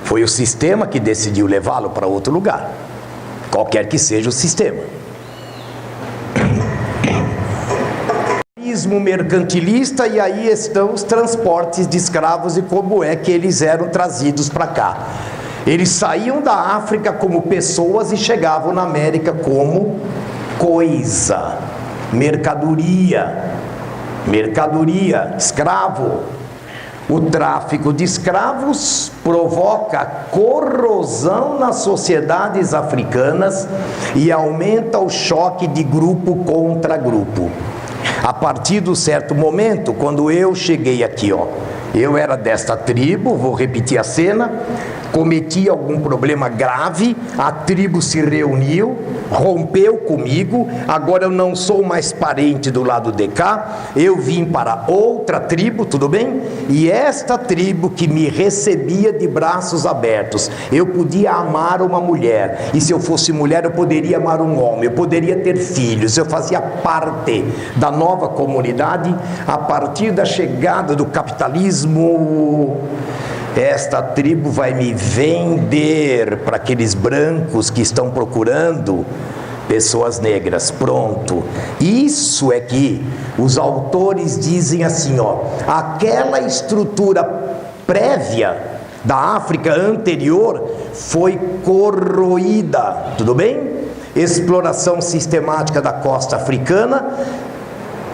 foi o sistema que decidiu levá-lo para outro lugar, qualquer que seja o sistema. Mercantilista, e aí estão os transportes de escravos e como é que eles eram trazidos para cá. Eles saíam da África como pessoas e chegavam na América como coisa, mercadoria, escravo. O tráfico de escravos provoca corrosão nas sociedades africanas e aumenta o choque de grupo contra grupo. A partir de um certo momento, quando eu cheguei aqui, eu era desta tribo, vou repetir a cena, cometi algum problema grave, a tribo se reuniu, rompeu comigo, agora eu não sou mais parente do lado de cá, eu vim para outra tribo, tudo bem? E esta tribo que me recebia de braços abertos, eu podia amar uma mulher, e se eu fosse mulher eu poderia amar um homem, eu poderia ter filhos, eu fazia parte da nova comunidade. A partir da chegada do capitalismo, esta tribo vai me vender para aqueles brancos que estão procurando pessoas negras. Pronto. Isso é que os autores dizem assim, aquela estrutura prévia da África anterior foi corroída, tudo bem? Exploração sistemática da costa africana,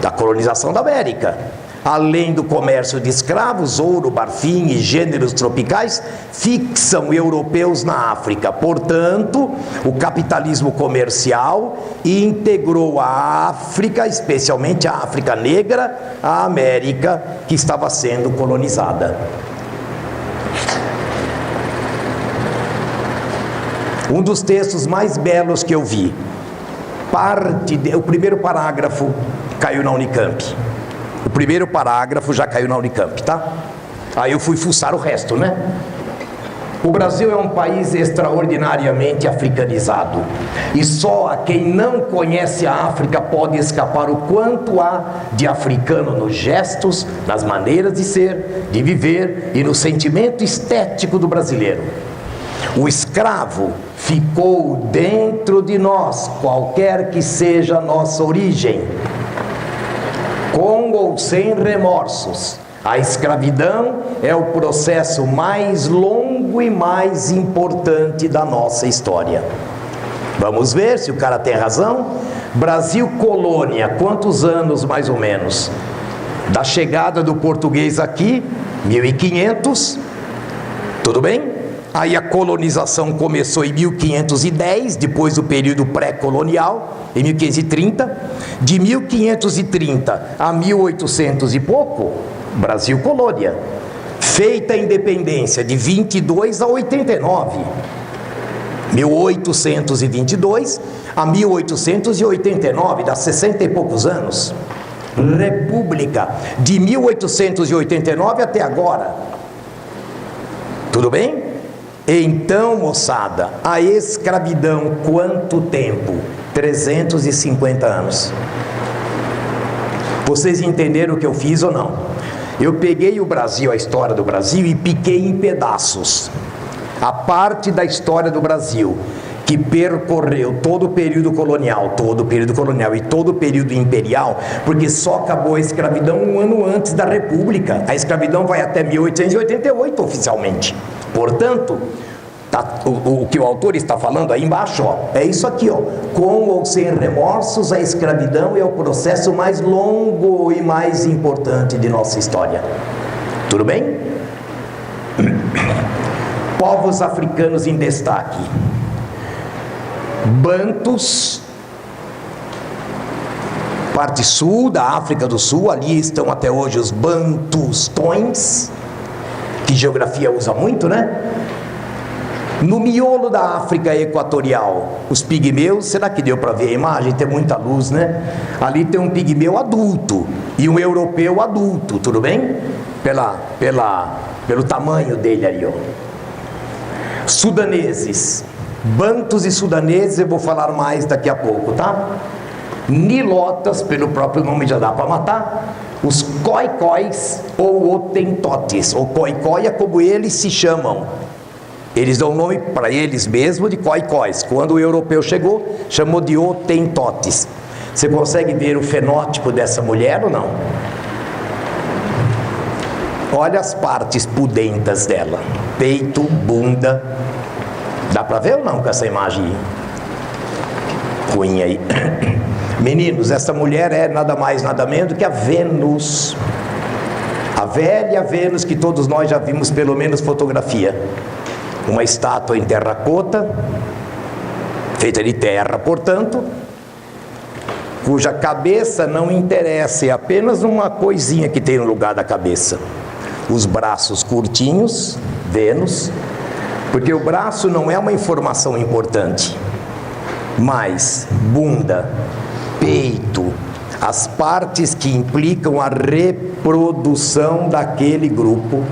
da colonização da América. Além do comércio de escravos, ouro, marfim e gêneros tropicais fixam europeus na África. Portanto, o capitalismo comercial integrou a África, especialmente a África negra, à América que estava sendo colonizada. Um dos textos mais belos que eu vi, o primeiro parágrafo caiu na Unicamp. O primeiro parágrafo já caiu na Unicamp, tá? Aí eu fui fuçar o resto, né? O Brasil é um país extraordinariamente africanizado. E só a quem não conhece a África pode escapar o quanto há de africano nos gestos, nas maneiras de ser, de viver e no sentimento estético do brasileiro. O escravo ficou dentro de nós, qualquer que seja a nossa origem. Com ou sem remorsos, a escravidão é o processo mais longo e mais importante da nossa história. Vamos ver se o cara tem razão. Brasil colônia, quantos anos mais ou menos? Da chegada do português aqui, 1500, tudo bem? Aí a colonização começou em 1510, depois do período pré-colonial, em 1530. De 1530 a 1800 e pouco, Brasil colônia. Feita a independência de 22 a 89, 1822 a 1889, dá 60 e poucos anos. República, de 1889 até agora. Tudo bem? Então, moçada, a escravidão, quanto tempo? 350 anos. Vocês entenderam o que eu fiz ou não? Eu peguei o Brasil, a história do Brasil, e piquei em pedaços. A parte da história do Brasil que percorreu todo o período colonial e todo o período imperial, porque só acabou a escravidão um ano antes da República. A escravidão vai até 1888 oficialmente. Portanto, o que o autor está falando aí embaixo, ó, é isso aqui, ó. Com ou sem remorsos, a escravidão é o processo mais longo e mais importante de nossa história. Tudo bem? Povos africanos em destaque: Bantus, parte sul da África do Sul, ali estão até hoje os Bantustões, que geografia usa muito, né? No miolo da África Equatorial, os pigmeus, será que deu para ver a imagem? Tem muita luz, né? Ali tem um pigmeu adulto e um europeu adulto, tudo bem? Pelo tamanho dele ali, ó. Sudaneses, bantus e sudaneses, eu vou falar mais daqui a pouco, tá? Nilotas, pelo próprio nome já dá para matar. Os khoikhóis ou otentotes, ou khoikhóia, como eles se chamam. Eles dão o nome para eles mesmos de khoikhóis. Quando o europeu chegou, chamou de otentotes. Você consegue ver o fenótipo dessa mulher ou não? Olha as partes pudentas dela: peito, bunda. Dá para ver ou não com essa imagem ruim aí? Meninos, essa mulher é nada mais nada menos do que a Vênus, a velha Vênus que todos nós já vimos pelo menos fotografia. Uma estátua em terracota, feita de terra, portanto, cuja cabeça não interessa, é apenas uma coisinha que tem no lugar da cabeça. Os braços curtinhos, Vênus, porque o braço não é uma informação importante, mas bunda, peito, as partes que implicam a reprodução daquele grupo,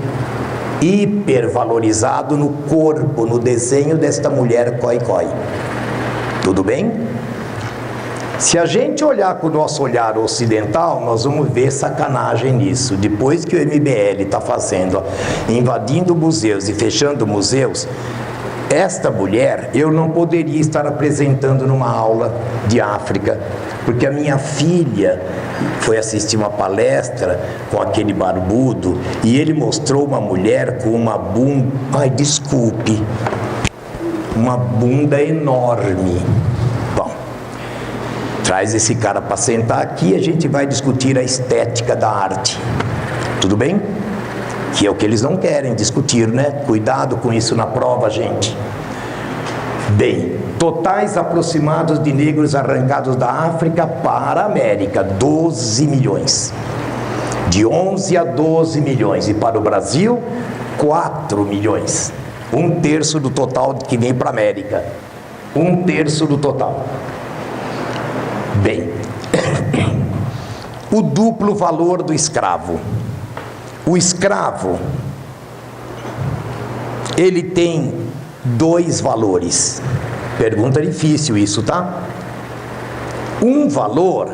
hipervalorizado no corpo, no desenho desta mulher khoikhói. Tudo bem? Se a gente olhar com o nosso olhar ocidental, nós vamos ver sacanagem nisso. Depois que o MBL está fazendo, ó, invadindo museus e fechando museus, esta mulher eu não poderia estar apresentando numa aula de África, porque a minha filha foi assistir uma palestra com aquele barbudo e ele mostrou uma mulher com uma bunda, uma bunda enorme. Bom, traz esse cara para sentar aqui e a gente vai discutir a estética da arte. Tudo bem? Que é o que eles não querem discutir, né? Cuidado com isso na prova, gente. Bem, totais aproximados de negros arrancados da África para a América, 12 milhões. De 11 a 12 milhões. E para o Brasil, 4 milhões. 1/3 do total que vem para a América. 1/3 do total. Bem, o duplo valor do escravo. O escravo, ele tem 2 valores. Pergunta difícil isso, tá? Um valor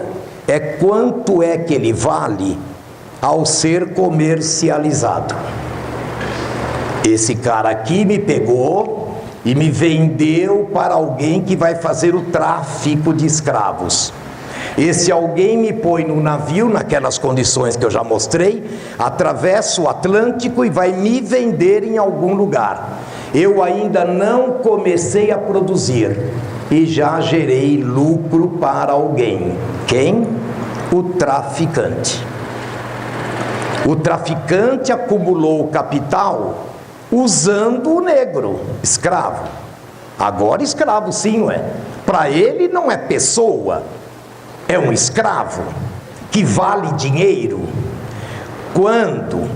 é quanto é que ele vale ao ser comercializado. Esse cara aqui me pegou e me vendeu para alguém que vai fazer o tráfico de escravos. Esse alguém me põe no navio, naquelas condições que eu já mostrei, atravessa o Atlântico e vai me vender em algum lugar. Eu ainda não comecei a produzir e já gerei lucro para alguém. Quem? O traficante. O traficante acumulou capital usando o negro, escravo. Agora escravo sim, ué. Para ele não é pessoa. É um escravo que vale dinheiro. Quando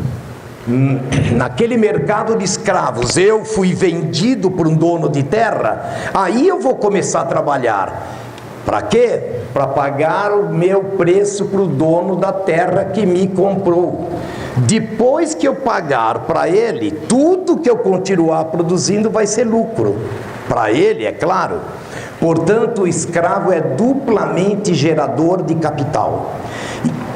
naquele mercado de escravos, eu fui vendido por um dono de terra, aí eu vou começar a trabalhar. Para quê? Para pagar o meu preço para o dono da terra que me comprou. Depois que eu pagar para ele, tudo que eu continuar produzindo vai ser lucro. Para ele, é claro. Portanto, o escravo é duplamente gerador de capital.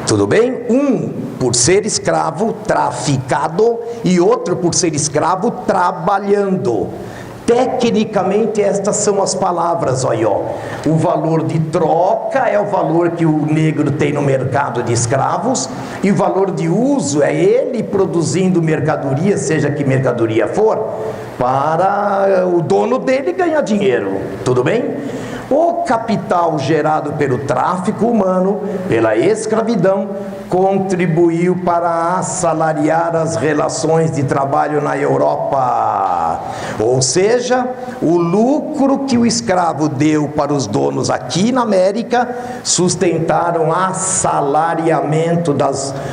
Tudo bem? Um, por ser escravo, traficado, e outro por ser escravo, trabalhando. Tecnicamente, estas são as palavras, olha, ó. O valor de troca é o valor que o negro tem no mercado de escravos, e o valor de uso é ele produzindo mercadoria, seja que mercadoria for, para o dono dele ganhar dinheiro. Tudo bem? O capital gerado pelo tráfico humano, pela escravidão, contribuiu para assalariar as relações de trabalho na Europa. Ou seja, o lucro que o escravo deu para os donos aqui na América sustentaram assalariamento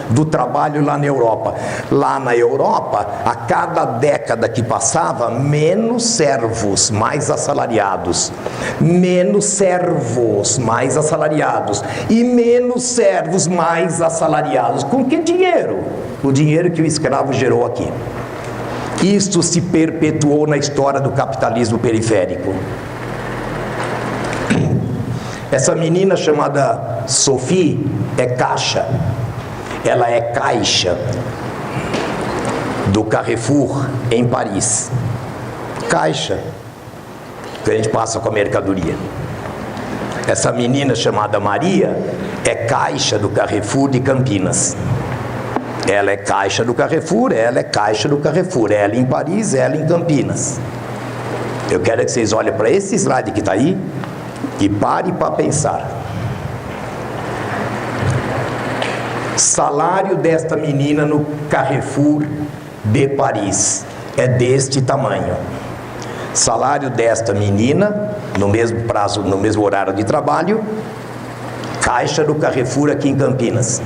do trabalho lá na Europa. Lá na Europa, a cada década que passava, menos servos, mais assalariados. Menos servos, mais assalariados. E menos servos, mais assalariados. Com que dinheiro? O dinheiro que o escravo gerou aqui. Isto se perpetuou na história do capitalismo periférico. Essa menina chamada Sophie é caixa. Ela é caixa do Carrefour em Paris. Caixa que a gente passa com a mercadoria. Essa menina chamada Maria é caixa do Carrefour de Campinas. Ela é caixa do Carrefour, ela é caixa do Carrefour. Ela em Paris, ela em Campinas. Eu quero que vocês olhem para esse slide que está aí e parem para pensar. Salário desta menina no Carrefour de Paris é deste tamanho. Salário desta menina, no mesmo prazo, no mesmo horário de trabalho, caixa do Carrefour aqui em Campinas,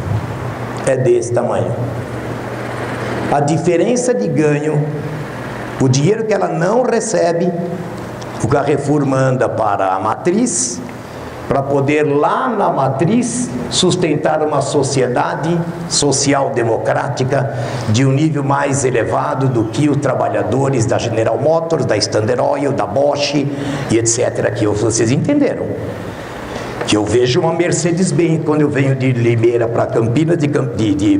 é desse tamanho. A diferença de ganho, o dinheiro que ela não recebe, o Carrefour manda para a matriz, para poder lá na matriz sustentar uma sociedade social democrática de um nível mais elevado do que os trabalhadores da General Motors, da Standard Oil, da Bosch e etc. Que vocês entenderam. Que eu vejo uma Mercedes-Benz quando eu venho de Limeira para Campinas,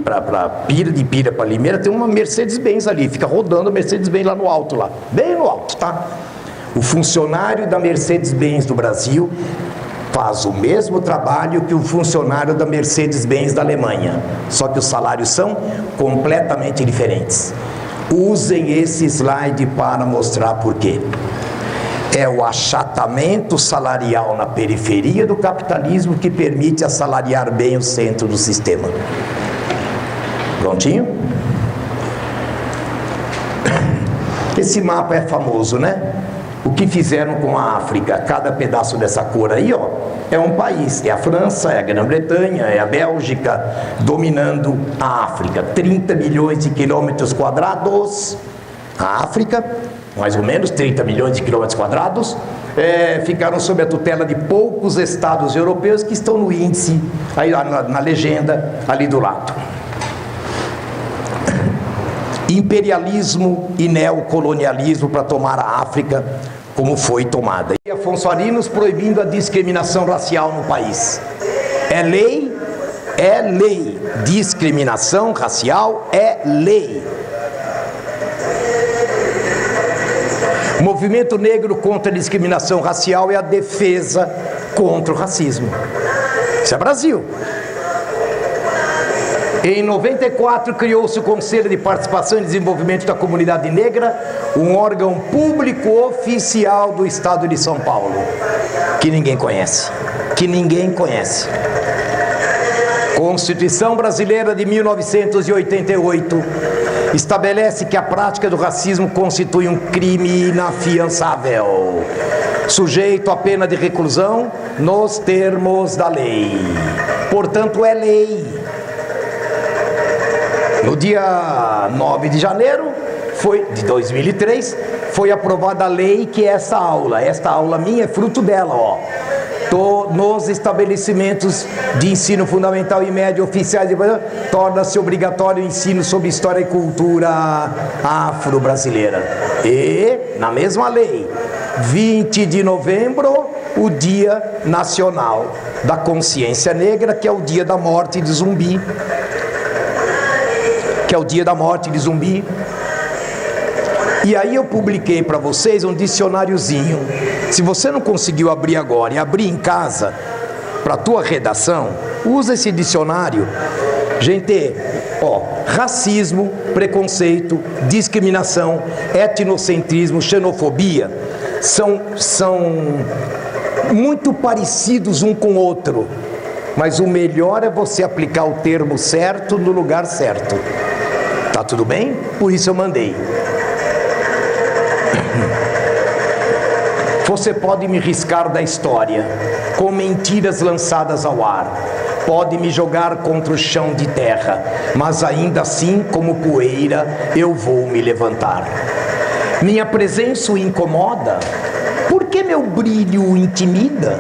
para Pira para Limeira, tem uma Mercedes-Benz ali, fica rodando a Mercedes-Benz lá no alto, lá, bem no alto, tá? O funcionário da Mercedes-Benz do Brasil faz o mesmo trabalho que o funcionário da Mercedes-Benz da Alemanha, só que os salários são completamente diferentes. Usem esse slide para mostrar por quê. É o achatamento salarial na periferia do capitalismo que permite assalariar bem o centro do sistema. Prontinho? Esse mapa é famoso, né? O que fizeram com a África? Cada pedaço dessa cor aí, ó, é um país. É a França, é a Grã-Bretanha, é a Bélgica, dominando a África. 30 milhões de quilômetros quadrados. A África, mais ou menos 30 milhões de quilômetros quadrados, ficaram sob a tutela de poucos estados europeus que estão no índice, aí na legenda, ali do lado. Imperialismo e neocolonialismo para tomar a África como foi tomada. E Afonso Arinos proibindo a discriminação racial no país. É lei, é lei. Discriminação racial é lei. O movimento negro contra a discriminação racial é a defesa contra o racismo. Isso é Brasil. Em 94 criou-se o Conselho de Participação e Desenvolvimento da Comunidade Negra, um órgão público oficial do Estado de São Paulo, que ninguém conhece, Constituição Brasileira de 1988 estabelece que a prática do racismo constitui um crime inafiançável, sujeito à pena de reclusão nos termos da lei. Portanto, é lei. No dia 9 de janeiro de 2003, foi aprovada a lei que é essa aula minha é fruto dela, ó. Nos estabelecimentos de ensino fundamental e médio oficiais, torna-se obrigatório o ensino sobre história e cultura afro-brasileira. E, na mesma lei, 20 de novembro, o Dia Nacional da Consciência Negra, que é o dia da morte de Zumbi. E aí eu publiquei para vocês um dicionáriozinho. Se você não conseguiu abrir agora e abrir em casa, para a tua redação, usa esse dicionário. Gente, ó, racismo, preconceito, discriminação, etnocentrismo, xenofobia, são muito parecidos um com o outro. Mas o melhor é você aplicar o termo certo no lugar certo. Tá tudo bem? Por isso eu mandei. Você pode me riscar da história com mentiras lançadas ao ar, pode me jogar contra o chão de terra, mas ainda assim, como poeira, eu vou me levantar. Minha presença o incomoda? Por que meu brilho o intimida?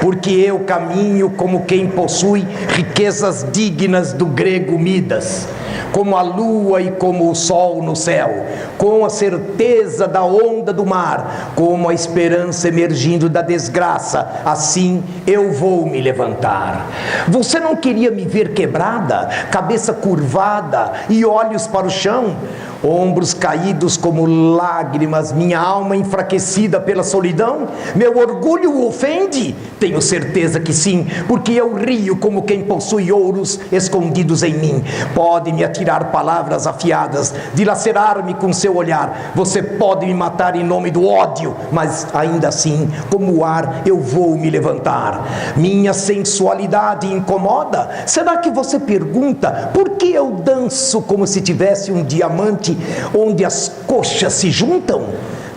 Porque eu caminho como quem possui riquezas dignas do grego Midas, como a lua e como o sol no céu, com a certeza da onda do mar, como a esperança emergindo da desgraça, assim eu vou me levantar. Você não queria me ver quebrada, cabeça curvada e olhos para o chão? Ombros caídos como lágrimas, minha alma enfraquecida pela solidão? Meu orgulho o ofende? Tenho certeza que sim, porque eu rio como quem possui ouros escondidos em mim. Pode me atirar palavras afiadas, dilacerar-me com seu olhar. Você pode me matar em nome do ódio, mas ainda assim, como o ar, eu vou me levantar. Minha sensualidade incomoda? Será que você pergunta por que eu danço como se tivesse um diamante onde as coxas se juntam?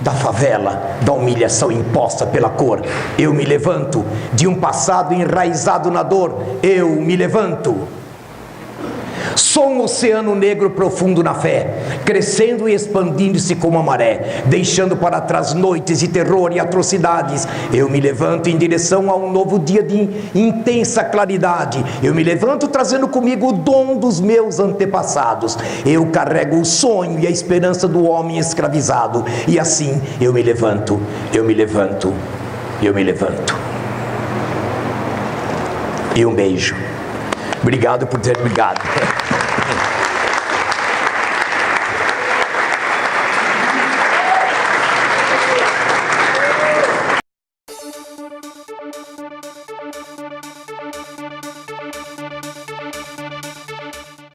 Da favela, da humilhação imposta pela cor, eu me levanto. De um passado enraizado na dor, eu me levanto. Sou um oceano negro profundo na fé, crescendo e expandindo-se como a maré, deixando para trás noites de terror e atrocidades. Eu me levanto em direção a um novo dia de intensa claridade. Eu me levanto trazendo comigo o dom dos meus antepassados. Eu carrego o sonho e a esperança do homem escravizado. E assim eu me levanto, eu me levanto, eu me levanto. E um beijo. Obrigado por ter ligado.